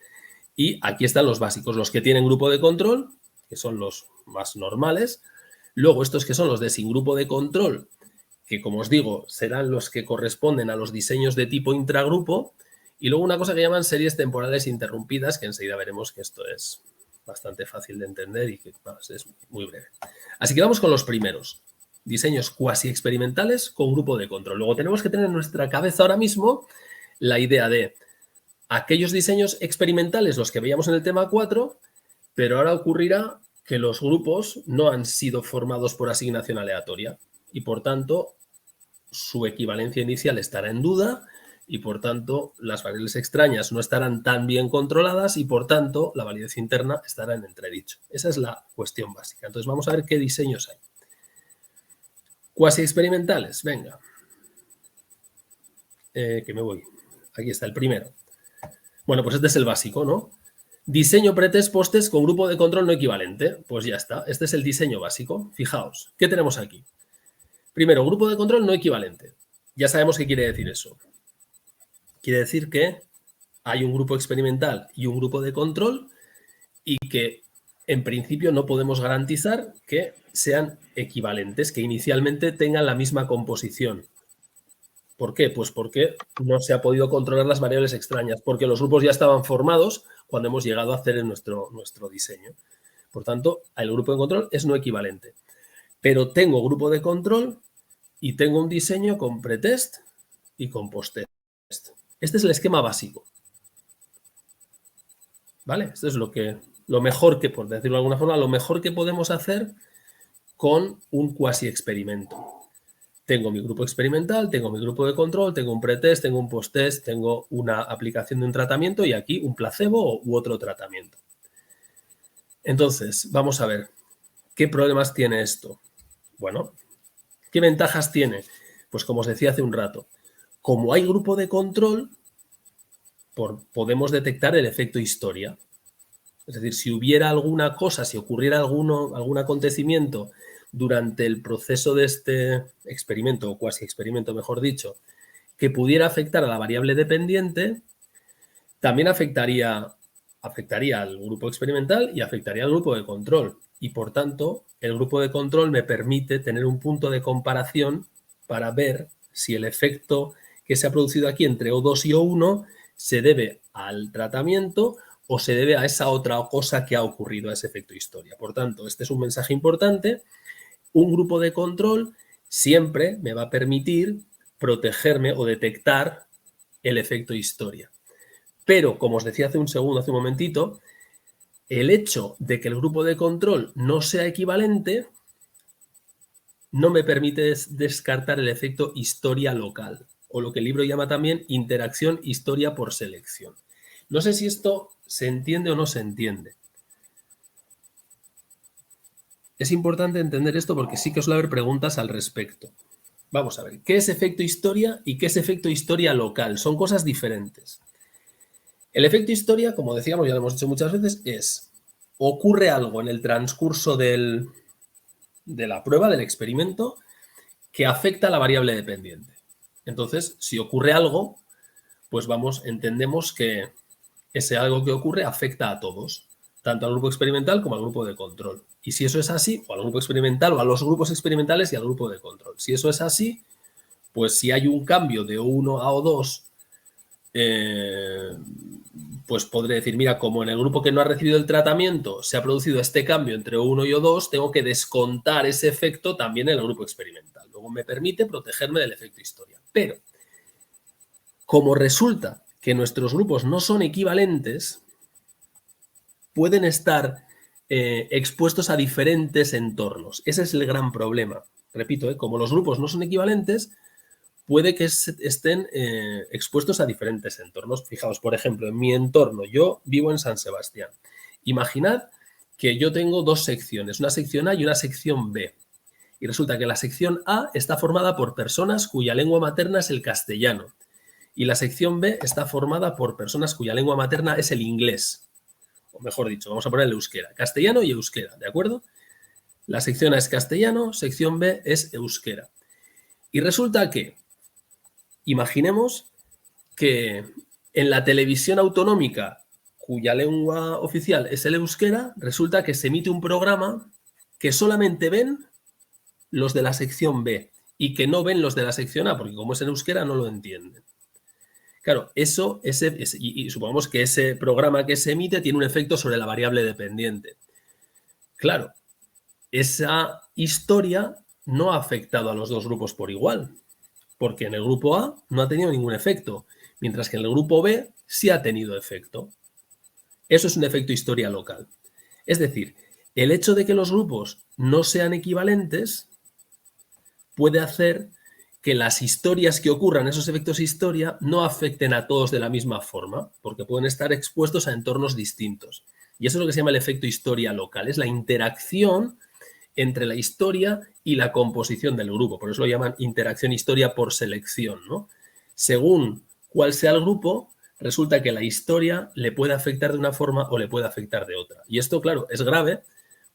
B: Y aquí están los básicos, los que tienen grupo de control, que son los más normales. Luego estos que son los de sin grupo de control, que como os digo, serán los que corresponden a los diseños de tipo intragrupo. Y luego una cosa que llaman series temporales interrumpidas, que enseguida veremos que esto es bastante fácil de entender y que es muy breve. Así que vamos con los primeros. Diseños cuasi experimentales con grupo de control. Luego tenemos que tener en nuestra cabeza ahora mismo la idea de aquellos diseños experimentales, los que veíamos en el tema 4, pero ahora ocurrirá que los grupos no han sido formados por asignación aleatoria y, por tanto, su equivalencia inicial estará en duda y, por tanto, las variables extrañas no estarán tan bien controladas y, por tanto, la validez interna estará en entredicho. Esa es la cuestión básica. Entonces, vamos a ver qué diseños hay. Cuasi experimentales, venga. Que me voy. Aquí está el primero. Bueno, pues este es el básico, ¿no? Diseño pretest posttest con grupo de control no equivalente. Pues ya está. Este es el diseño básico. Fijaos, ¿qué tenemos aquí? Primero, grupo de control no equivalente. Ya sabemos qué quiere decir eso. Quiere decir que hay un grupo experimental y un grupo de control y que en principio no podemos garantizar que sean equivalentes, que inicialmente tengan la misma composición. ¿Por qué? Pues porque no se ha podido controlar las variables extrañas, porque los grupos ya estaban formados cuando hemos llegado a hacer nuestro diseño. Por tanto, el grupo de control es no equivalente. Pero tengo grupo de control y tengo un diseño con pretest y con posttest. Este es el esquema básico. ¿Vale? Esto es lo mejor que, por decirlo de alguna forma, lo mejor que podemos hacer con un cuasi experimento. Tengo mi grupo experimental, tengo mi grupo de control, tengo un pretest, tengo un posttest, tengo una aplicación de un tratamiento y aquí un placebo u otro tratamiento. Entonces, vamos a ver, ¿qué problemas tiene esto? Bueno, ¿qué ventajas tiene? Pues como os decía hace un rato, como hay grupo de control, podemos detectar el efecto historia. Es decir, si hubiera alguna cosa, si ocurriera algún acontecimiento durante el proceso de este experimento, o cuasi experimento, mejor dicho, que pudiera afectar a la variable dependiente, también afectaría al grupo experimental y afectaría al grupo de control. Y, por tanto, el grupo de control me permite tener un punto de comparación para ver si el efecto que se ha producido aquí entre O2 y O1 se debe al tratamiento o se debe a esa otra cosa que ha ocurrido, a ese efecto historia. Por tanto, este es un mensaje importante. Un grupo de control siempre me va a permitir protegerme o detectar el efecto historia. Pero, como os decía hace un momentito, el hecho de que el grupo de control no sea equivalente no me permite descartar el efecto historia local, o lo que el libro llama también interacción historia por selección. No sé si esto se entiende o no se entiende. Es importante entender esto porque sí que os va a haber preguntas al respecto. Vamos a ver, ¿qué es efecto historia y qué es efecto historia local? Son cosas diferentes. El efecto historia, como decíamos, ya lo hemos dicho muchas veces, ocurre algo en el transcurso de la prueba, del experimento, que afecta a la variable dependiente. Entonces, si ocurre algo, pues entendemos que ese algo que ocurre afecta a todos, tanto al grupo experimental como al grupo de control. Y si eso es así, o al grupo experimental, o a los grupos experimentales y al grupo de control. Si eso es así, pues si hay un cambio de O1 a O2, pues podré decir, mira, como en el grupo que no ha recibido el tratamiento se ha producido este cambio entre O1 y O2, tengo que descontar ese efecto también en el grupo experimental. Luego me permite protegerme del efecto historia. Pero, como resulta que nuestros grupos no son equivalentes, pueden estar expuestos a diferentes entornos. Ese es el gran problema. Repito, como los grupos no son equivalentes, puede que estén expuestos a diferentes entornos. Fijaos, por ejemplo, en mi entorno, yo vivo en San Sebastián. Imaginad que yo tengo dos secciones, una sección A y una sección B. Y resulta que la sección A está formada por personas cuya lengua materna es el castellano. Y la sección B está formada por personas cuya lengua materna es el inglés. O mejor dicho, vamos a poner el euskera. Castellano y euskera, ¿de acuerdo? La sección A es castellano, sección B es euskera. Y resulta que, imaginemos que en la televisión autonómica, cuya lengua oficial es el euskera, resulta que se emite un programa que solamente ven los de la sección B y que no ven los de la sección A, porque como es en euskera no lo entienden. Claro, eso, y supongamos que ese programa que se emite tiene un efecto sobre la variable dependiente. Claro, esa historia no ha afectado a los dos grupos por igual, porque en el grupo A no ha tenido ningún efecto, mientras que en el grupo B sí ha tenido efecto. Eso es un efecto historia local. Es decir, el hecho de que los grupos no sean equivalentes puede hacer que las historias que ocurran, esos efectos historia, no afecten a todos de la misma forma, porque pueden estar expuestos a entornos distintos. Y eso es lo que se llama el efecto historia local, es la interacción entre la historia y la composición del grupo. Por eso lo llaman interacción historia por selección, ¿no? Según cuál sea el grupo, resulta que la historia le puede afectar de una forma o le puede afectar de otra. Y esto, claro, es grave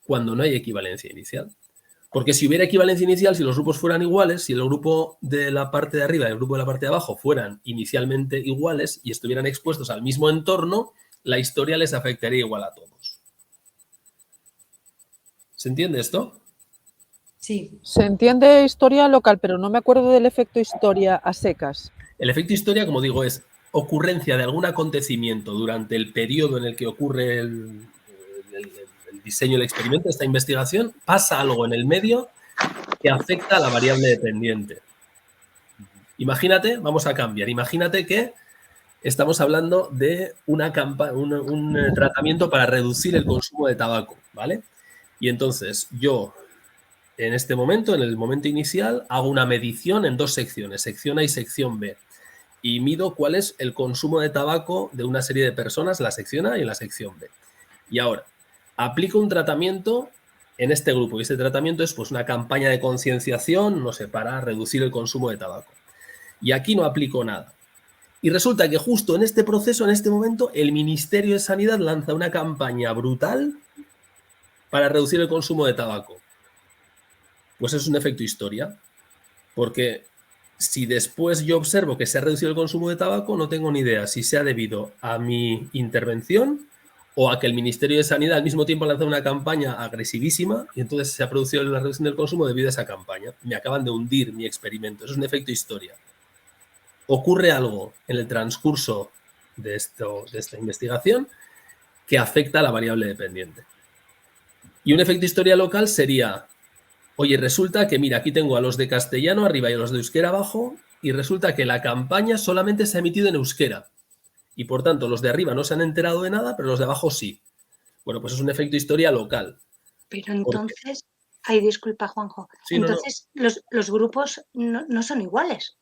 B: cuando no hay equivalencia inicial. Porque si hubiera equivalencia inicial, si los grupos fueran iguales, si el grupo de la parte de arriba y el grupo de la parte de abajo fueran inicialmente iguales y estuvieran expuestos al mismo entorno, la historia les afectaría igual a todos. ¿Se entiende esto?
A: Sí.
C: Se entiende historia local, pero no me acuerdo del efecto historia a secas.
B: El efecto historia, como digo, es ocurrencia de algún acontecimiento durante el periodo en el que ocurre el diseño del experimento, esta investigación, pasa algo en el medio que afecta a la variable dependiente. Imagínate, vamos a cambiar, imagínate que estamos hablando de un tratamiento para reducir el consumo de tabaco, ¿vale? Y entonces yo, en este momento, en el momento inicial, hago una medición en dos secciones, sección A y sección B, y mido cuál es el consumo de tabaco de una serie de personas en la sección A y en la sección B. Y ahora, aplico un tratamiento en este grupo, y este tratamiento es pues una campaña de concienciación, no sé, para reducir el consumo de tabaco. Y aquí no aplico nada. Y resulta que justo en este proceso, en este momento, el Ministerio de Sanidad lanza una campaña brutal para reducir el consumo de tabaco. Pues es un efecto historia, porque si después yo observo que se ha reducido el consumo de tabaco, no tengo ni idea si se ha debido a mi intervención o a que el Ministerio de Sanidad al mismo tiempo ha lanzado una campaña agresivísima y entonces se ha producido la reducción del consumo debido a esa campaña. Me acaban de hundir mi experimento. Eso es un efecto historia. Ocurre algo en el transcurso de esta investigación que afecta a la variable dependiente. Y un efecto historia local sería, oye, resulta que, mira, aquí tengo a los de castellano arriba y a los de euskera abajo, y resulta que la campaña solamente se ha emitido en euskera. Y por tanto, los de arriba no se han enterado de nada, pero los de abajo sí. Bueno, pues es un efecto historia local.
D: Pero entonces, ay, disculpa, Juanjo,
B: Sí,
D: entonces no. Los grupos no son iguales,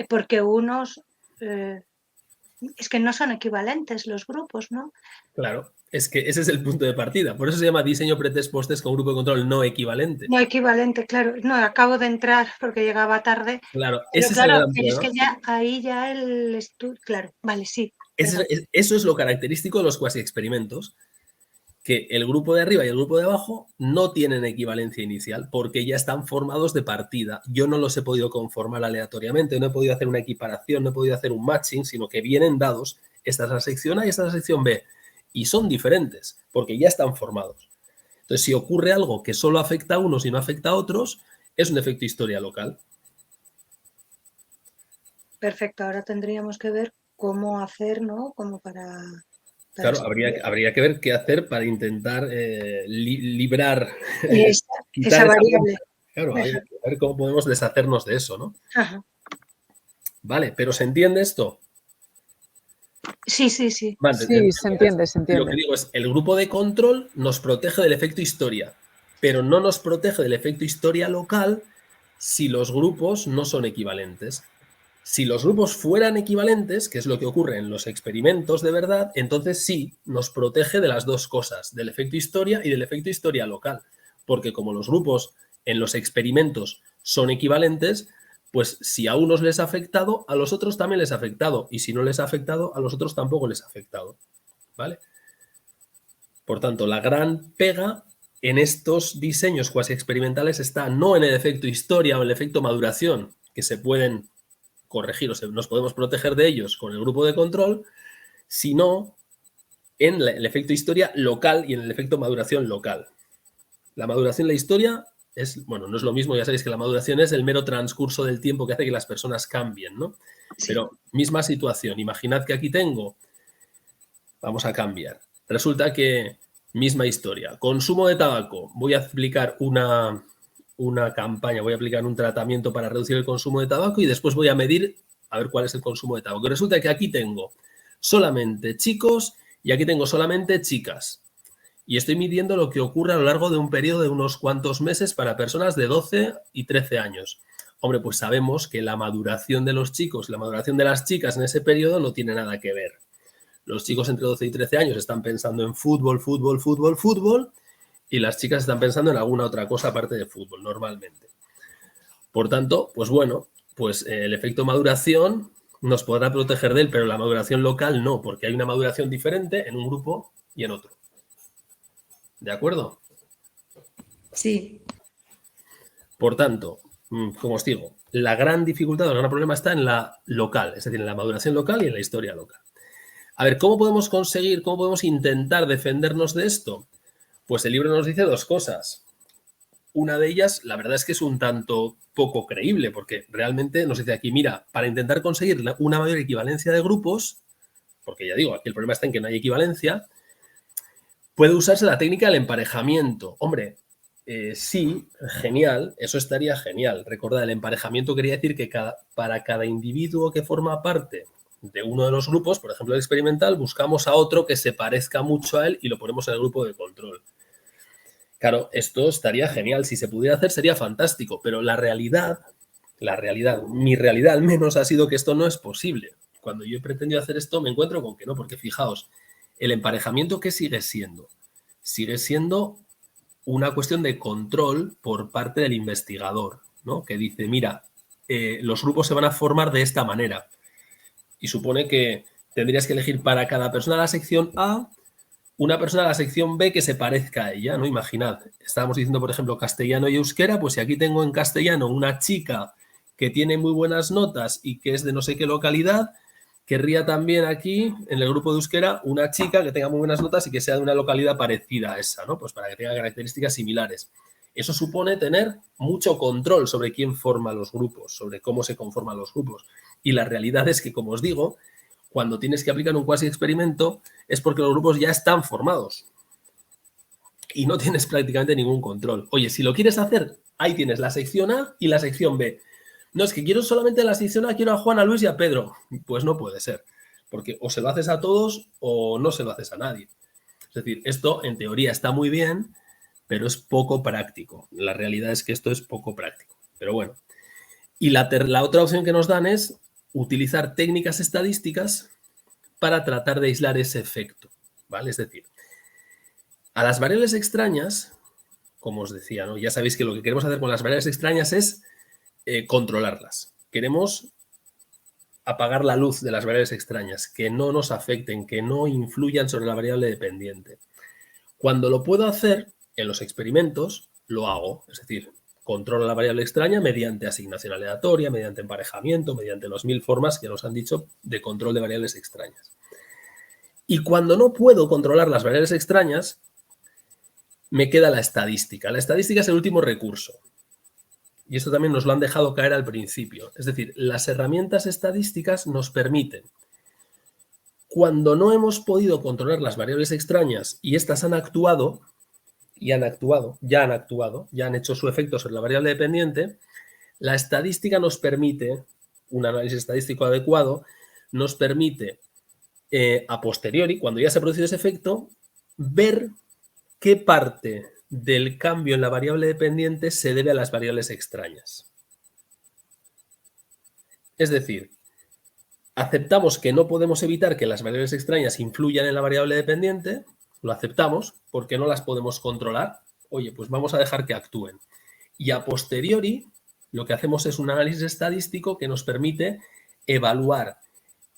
D: porque unos, es que no son equivalentes los grupos, ¿no?
B: Claro, es que ese es el punto de partida. Por eso se llama diseño pretest post-test con grupo de control no equivalente.
D: No equivalente, claro. No, acabo de entrar porque llegaba tarde.
B: Claro,
D: pero
B: ese
D: claro,
B: es el gran problema.
D: es que ya ahí ya el estudio, claro, vale, sí.
B: Eso es lo característico de los cuasi experimentos, que el grupo de arriba y el grupo de abajo no tienen equivalencia inicial porque ya están formados de partida. Yo no los he podido conformar aleatoriamente, no he podido hacer una equiparación, no he podido hacer un matching, sino que vienen dados. Esta es la sección A y esta es la sección B. Y son diferentes porque ya están formados. Entonces, si ocurre algo que solo afecta a unos y no afecta a otros, es un efecto historia local.
D: Perfecto, ahora tendríamos que ver cómo hacer, ¿no? Como para
B: claro, habría que ver qué hacer para intentar librar
D: esa variable.
B: Claro, hay que ver cómo podemos deshacernos de eso, ¿no?
D: Ajá.
B: Vale, pero ¿se entiende esto?
D: Sí.
B: Vale,
C: sí, se entiende.
B: Lo que digo es, el grupo de control nos protege del efecto historia, pero no nos protege del efecto historia local si los grupos no son equivalentes. Si los grupos fueran equivalentes, que es lo que ocurre en los experimentos de verdad, entonces sí nos protege de las dos cosas, del efecto historia y del efecto historia local, porque como los grupos en los experimentos son equivalentes, pues si a unos les ha afectado, a los otros también les ha afectado, y si no les ha afectado, a los otros tampoco les ha afectado, ¿vale? Por tanto, la gran pega en estos diseños cuasi experimentales está no en el efecto historia o el efecto maduración, que se pueden corregir, o sea, nos podemos proteger de ellos con el grupo de control, sino en el efecto historia local y en el efecto maduración local. La maduración y la historia es, bueno, no es lo mismo, ya sabéis que la maduración es el mero transcurso del tiempo que hace que las personas cambien, ¿no? Sí. Pero misma situación, imaginad que aquí tengo, vamos a cambiar, resulta que misma historia, consumo de tabaco, voy a aplicar una campaña, voy a aplicar un tratamiento para reducir el consumo de tabaco y después voy a medir a ver cuál es el consumo de tabaco. Resulta que aquí tengo solamente chicos y aquí tengo solamente chicas. Y estoy midiendo lo que ocurre a lo largo de un periodo de unos cuantos meses para personas de 12 y 13 años. Hombre, pues sabemos que la maduración de los chicos y la maduración de las chicas en ese periodo no tiene nada que ver. Los chicos entre 12 y 13 años están pensando en fútbol, y las chicas están pensando en alguna otra cosa aparte de fútbol, normalmente. Por tanto, pues bueno, pues el efecto maduración nos podrá proteger de él, pero la maduración local no, porque hay una maduración diferente en un grupo y en otro. ¿De acuerdo?
A: Sí.
B: Por tanto, como os digo, la gran dificultad, el gran problema está en la local, es decir, en la maduración local y en la historia local. A ver, ¿cómo podemos conseguir, cómo podemos intentar defendernos de esto? Pues el libro nos dice dos cosas. Una de ellas, la verdad es que es un tanto poco creíble, porque realmente nos dice aquí, mira, para intentar conseguir una mayor equivalencia de grupos, porque ya digo, aquí el problema está en que no hay equivalencia, puede usarse la técnica del emparejamiento. Hombre, sí, genial, eso estaría genial. Recordad, el emparejamiento quería decir que para cada individuo que forma parte de uno de los grupos, por ejemplo el experimental, buscamos a otro que se parezca mucho a él y lo ponemos en el grupo de control. Claro, esto estaría genial. Si se pudiera hacer sería fantástico, pero mi realidad al menos ha sido que esto no es posible. Cuando yo he pretendido hacer esto me encuentro con que no, porque fijaos, el emparejamiento, ¿qué sigue siendo? Sigue siendo una cuestión de control por parte del investigador, ¿no? Que dice, mira, los grupos se van a formar de esta manera y supone que tendrías que elegir para cada persona la sección A una persona de la sección B que se parezca a ella, ¿no? Imaginad, estábamos diciendo, por ejemplo, castellano y euskera, pues si aquí tengo en castellano una chica que tiene muy buenas notas y que es de no sé qué localidad, querría también aquí, en el grupo de euskera, una chica que tenga muy buenas notas y que sea de una localidad parecida a esa, ¿no? Pues para que tenga características similares. Eso supone tener mucho control sobre quién forma los grupos, sobre cómo se conforman los grupos. Y la realidad es que, como os digo, cuando tienes que aplicar un cuasi experimento es porque los grupos ya están formados y no tienes prácticamente ningún control. Oye, si lo quieres hacer, ahí tienes la sección A y la sección B. No, es que quiero solamente la sección A, quiero a Juan, a Luis y a Pedro. Pues no puede ser, porque o se lo haces a todos o no se lo haces a nadie. Es decir, esto en teoría está muy bien, pero es poco práctico. La realidad es que esto es poco práctico. Pero bueno. Y la otra opción que nos dan es utilizar técnicas estadísticas para tratar de aislar ese efecto, ¿vale? Es decir, a las variables extrañas, como os decía, ¿no? Ya sabéis que lo que queremos hacer con las variables extrañas es controlarlas. Queremos apagar la luz de las variables extrañas, que no nos afecten, que no influyan sobre la variable dependiente. Cuando lo puedo hacer en los experimentos, lo hago, es decir, controlo la variable extraña mediante asignación aleatoria, mediante emparejamiento, mediante las 1000 formas que nos han dicho de control de variables extrañas. Y cuando no puedo controlar las variables extrañas, me queda la estadística. La estadística es el último recurso. Y esto también nos lo han dejado caer al principio. Es decir, las herramientas estadísticas nos permiten, cuando no hemos podido controlar las variables extrañas y estas han actuado, ya han hecho su efecto sobre la variable dependiente, la estadística nos permite, un análisis estadístico adecuado, nos permite a posteriori, cuando ya se ha producido ese efecto, ver qué parte del cambio en la variable dependiente se debe a las variables extrañas. Es decir, aceptamos que no podemos evitar que las variables extrañas influyan en la variable dependiente, lo aceptamos porque no las podemos controlar. Oye, pues vamos a dejar que actúen. Y a posteriori, lo que hacemos es un análisis estadístico que nos permite evaluar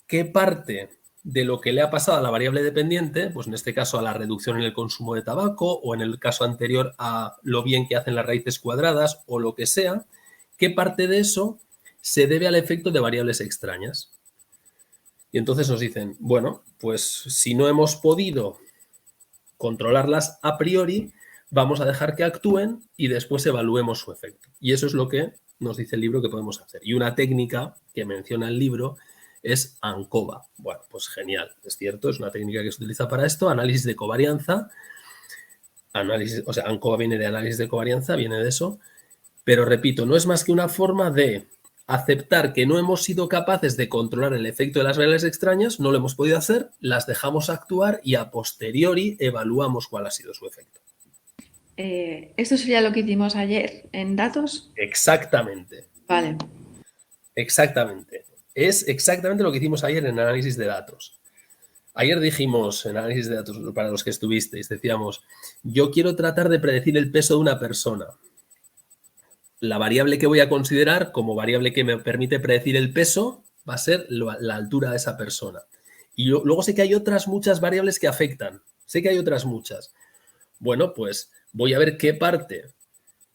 B: qué parte de lo que le ha pasado a la variable dependiente, pues en este caso a la reducción en el consumo de tabaco o en el caso anterior a lo bien que hacen las raíces cuadradas o lo que sea, qué parte de eso se debe al efecto de variables extrañas. Y entonces nos dicen, bueno, pues si no hemos podido controlarlas a priori, vamos a dejar que actúen y después evaluemos su efecto. Y eso es lo que nos dice el libro que podemos hacer. Y una técnica que menciona el libro es ANCOVA. Bueno, pues genial, es cierto, es una técnica que se utiliza para esto, análisis de covarianza. O sea, ANCOVA viene de análisis de covarianza, viene de eso. Pero repito, no es más que una forma de aceptar que no hemos sido capaces de controlar el efecto de las variables extrañas, no lo hemos podido hacer, las dejamos actuar y a posteriori evaluamos cuál ha sido su efecto.
A: ¿Esto sería lo que hicimos ayer en datos?
B: Exactamente.
A: Vale.
B: Exactamente. Es exactamente lo que hicimos ayer en análisis de datos. Ayer dijimos en análisis de datos, para los que estuvisteis, decíamos, yo quiero tratar de predecir el peso de una persona. La variable que voy a considerar como variable que me permite predecir el peso va a ser la altura de esa persona. Y luego sé que hay otras muchas variables que afectan. Sé que hay otras muchas. Bueno, pues voy a ver qué parte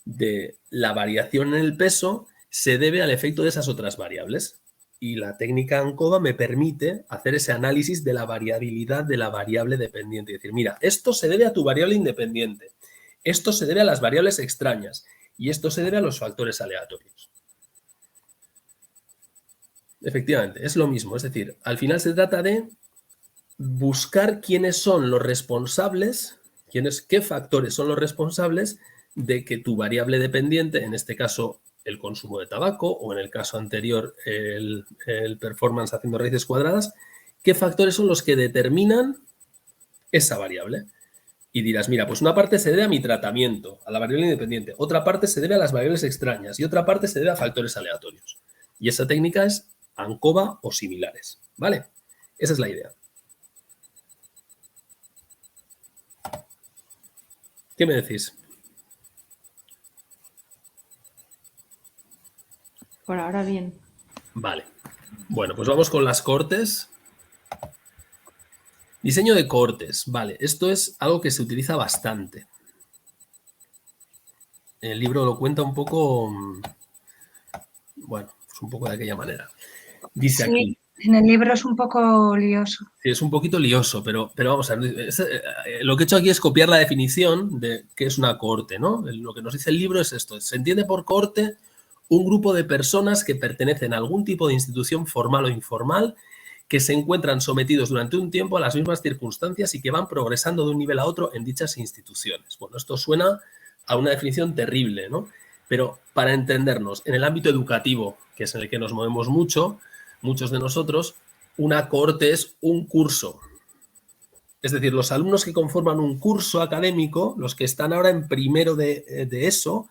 B: de la variación en el peso se debe al efecto de esas otras variables. Y la técnica ANCOVA me permite hacer ese análisis de la variabilidad de la variable dependiente. Es decir, mira, esto se debe a tu variable independiente. Esto se debe a las variables extrañas. Y esto se debe a los factores aleatorios. Efectivamente, es lo mismo. Es decir, al final se trata de buscar quiénes son los responsables, qué factores son los responsables de que tu variable dependiente, en este caso el consumo de tabaco o en el caso anterior el performance haciendo raíces cuadradas, qué factores son los que determinan esa variable. Y dirás, mira, pues una parte se debe a mi tratamiento, a la variable independiente, otra parte se debe a las variables extrañas y otra parte se debe a factores aleatorios. Y esa técnica es ANCOVA o similares, ¿vale? Esa es la idea. ¿Qué me decís?
A: Por ahora bien.
B: Vale. Bueno, pues vamos con las cortes. Diseño de cohortes. Vale, esto es algo que se utiliza bastante. El libro lo cuenta un poco, bueno, pues un poco de aquella manera. Dice
D: Sí,
B: aquí.
D: en el libro es un poco lioso.
B: Sí, es un poquito lioso, pero vamos a ver. Lo que he hecho aquí es copiar la definición de qué es una cohorte, ¿no? Lo que nos dice el libro es esto. Se entiende por cohorte un grupo de personas que pertenecen a algún tipo de institución formal o informal que se encuentran sometidos durante un tiempo a las mismas circunstancias y que van progresando de un nivel a otro en dichas instituciones. Bueno, esto suena a una definición terrible, ¿no? Pero para entendernos, en el ámbito educativo, que es en el que nos movemos mucho, muchos de nosotros, una cohorte es un curso. Es decir, los alumnos que conforman un curso académico, los que están ahora en primero de eso,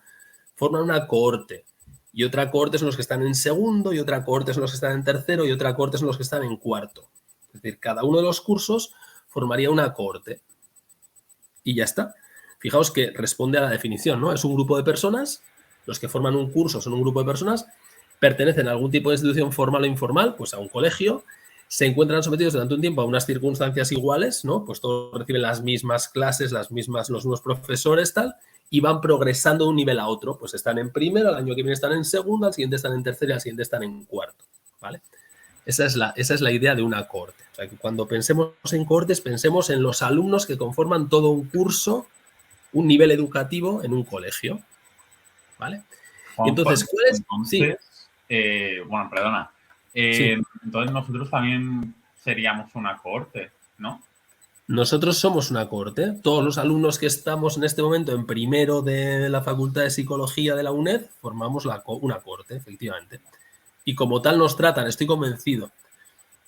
B: forman una cohorte. Y otra cohorte son los que están en segundo, y otra cohorte son los que están en tercero, y otra cohorte son los que están en cuarto. Es decir, cada uno de los cursos formaría una cohorte. Y ya está. Fijaos que responde a la definición, ¿no? Es un grupo de personas, los que forman un curso son un grupo de personas, pertenecen a algún tipo de institución formal o informal, pues a un colegio, se encuentran sometidos durante un tiempo a unas circunstancias iguales, ¿no? Pues todos reciben las mismas clases, los mismos profesores, tal, y van progresando de un nivel a otro. Pues están en primero, al año que viene están en segundo, al siguiente están en tercero y al siguiente están en cuarto, ¿vale? Esa es la idea de una cohorte. O sea, que cuando pensemos en cohortes, pensemos en los alumnos que conforman todo un curso, un nivel educativo en un colegio, ¿vale? Y entonces, ¿cuál es?
E: Entonces,
B: sí.
E: Bueno, perdona.
B: Sí.
E: Entonces nosotros también seríamos una cohorte, ¿no?
B: Nosotros somos una cohorte. Todos los alumnos que estamos en este momento en primero de la Facultad de Psicología de la UNED formamos una cohorte, efectivamente. Y como tal nos tratan, estoy convencido.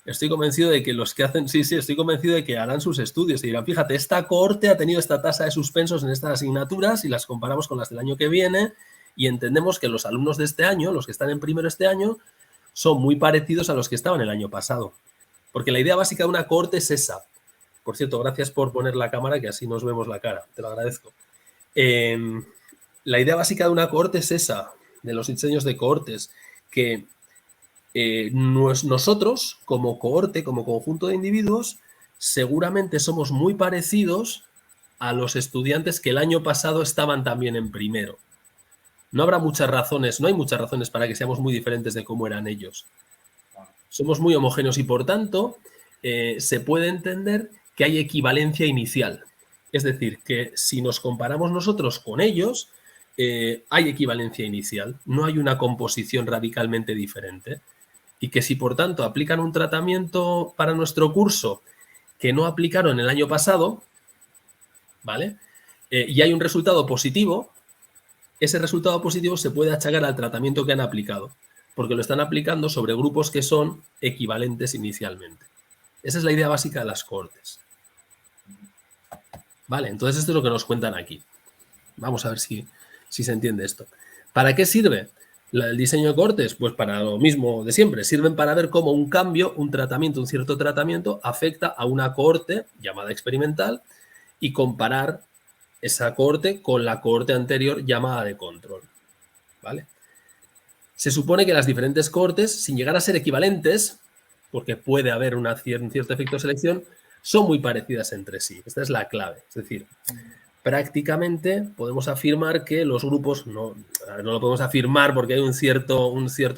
B: Estoy convencido de que los que hacen, sí, estoy convencido de que harán sus estudios y dirán, fíjate, esta cohorte ha tenido esta tasa de suspensos en estas asignaturas y las comparamos con las del año que viene y entendemos que los alumnos de este año, los que están en primero este año, son muy parecidos a los que estaban el año pasado. Porque la idea básica de una cohorte es esa. Por cierto, gracias por poner la cámara, que así nos vemos la cara. Te lo agradezco. La idea básica de una cohorte es esa, de los diseños de cohortes, que nosotros, como cohorte, como conjunto de individuos, seguramente somos muy parecidos a los estudiantes que el año pasado estaban también en primero. No habrá muchas razones, no hay muchas razones para que seamos muy diferentes de cómo eran ellos. Somos muy homogéneos y, por tanto, se puede entender que hay equivalencia inicial. Es decir, que si nos comparamos nosotros con ellos, hay equivalencia inicial. No hay una composición radicalmente diferente. Y que si, por tanto, aplican un tratamiento para nuestro curso que no aplicaron el año pasado, ¿vale? Y hay un resultado positivo, ese resultado positivo se puede achacar al tratamiento que han aplicado, porque lo están aplicando sobre grupos que son equivalentes inicialmente. Esa es la idea básica de las cohortes. Vale, entonces esto es lo que nos cuentan aquí. Vamos a ver si se entiende esto. ¿Para qué sirve el diseño de cohortes? Pues para lo mismo de siempre. Sirven para ver cómo un cambio, un tratamiento, un cierto tratamiento afecta a una cohorte llamada experimental y comparar esa cohorte con la cohorte anterior llamada de control. ¿Vale? Se supone que las diferentes cohortes, sin llegar a ser equivalentes, porque puede haber un cierto efecto de selección, son muy parecidas entre sí. Esta es la clave. Es decir, prácticamente podemos afirmar que los grupos, no lo podemos afirmar porque hay un cierto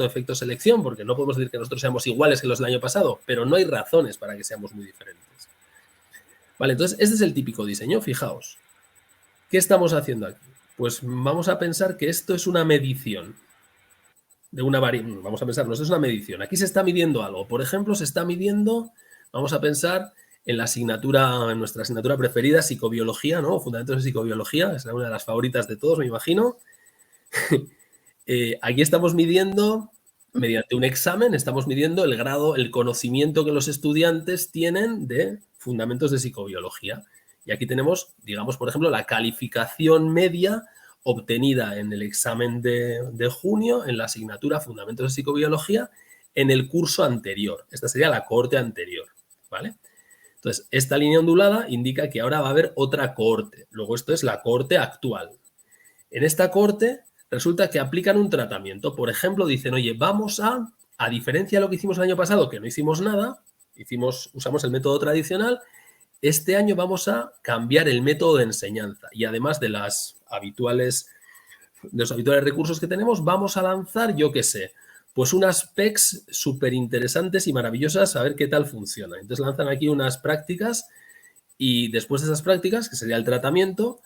B: efecto de selección, porque no podemos decir que nosotros seamos iguales que los del año pasado, pero no hay razones para que seamos muy diferentes. Vale, entonces este es el típico diseño, fijaos. ¿Qué estamos haciendo aquí? Pues vamos a pensar que esto es una medición de una variable. Vamos a pensar, no, esto es una medición. Aquí se está midiendo algo. Por ejemplo, se está midiendo, vamos a pensar en en nuestra asignatura preferida, psicobiología, ¿no? Fundamentos de psicobiología, es una de las favoritas de todos, me imagino. Aquí estamos midiendo, mediante un examen, estamos midiendo el grado, el conocimiento que los estudiantes tienen de fundamentos de psicobiología. Y aquí tenemos, digamos, por ejemplo, la calificación media obtenida en el examen de junio en la asignatura Fundamentos de Psicobiología en el curso anterior. Esta sería la cohorte anterior, ¿vale? Entonces, esta línea ondulada indica que ahora va a haber otra cohorte. Luego, esto es la cohorte actual. En esta cohorte resulta que aplican un tratamiento. Por ejemplo, dicen, oye, vamos a diferencia de lo que hicimos el año pasado, que no hicimos nada, usamos el método tradicional, este año vamos a cambiar el método de enseñanza y además de los habituales recursos que tenemos, vamos a lanzar, yo qué sé, pues unas PECs súper interesantes y maravillosas a ver qué tal funciona. Entonces lanzan aquí unas prácticas y después de esas prácticas, que sería el tratamiento,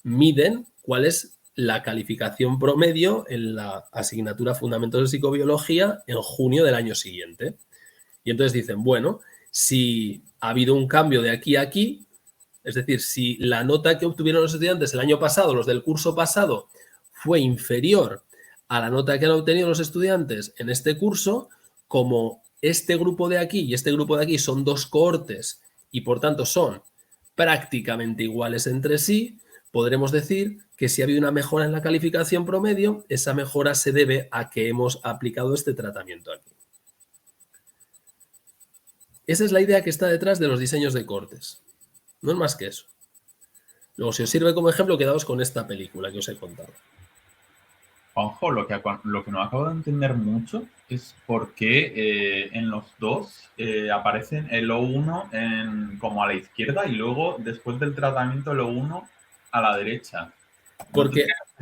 B: miden cuál es la calificación promedio en la asignatura Fundamentos de Psicobiología en junio del año siguiente. Y entonces dicen, bueno, si ha habido un cambio de aquí a aquí, es decir, si la nota que obtuvieron los estudiantes el año pasado, los del curso pasado, fue inferior a la nota que han obtenido los estudiantes en este curso, como este grupo de aquí y este grupo de aquí son dos cohortes y por tanto son prácticamente iguales entre sí, podremos decir que si ha habido una mejora en la calificación promedio, esa mejora se debe a que hemos aplicado este tratamiento aquí. Esa es la idea que está detrás de los diseños de cohortes. No es más que eso. Luego, si os sirve como ejemplo, quedaos con esta película que os he contado.
E: Juanjo, lo que no acabo de entender mucho es por qué en los dos aparecen el O1 como a la izquierda y luego, después del tratamiento, el O1 a la derecha.
B: Porque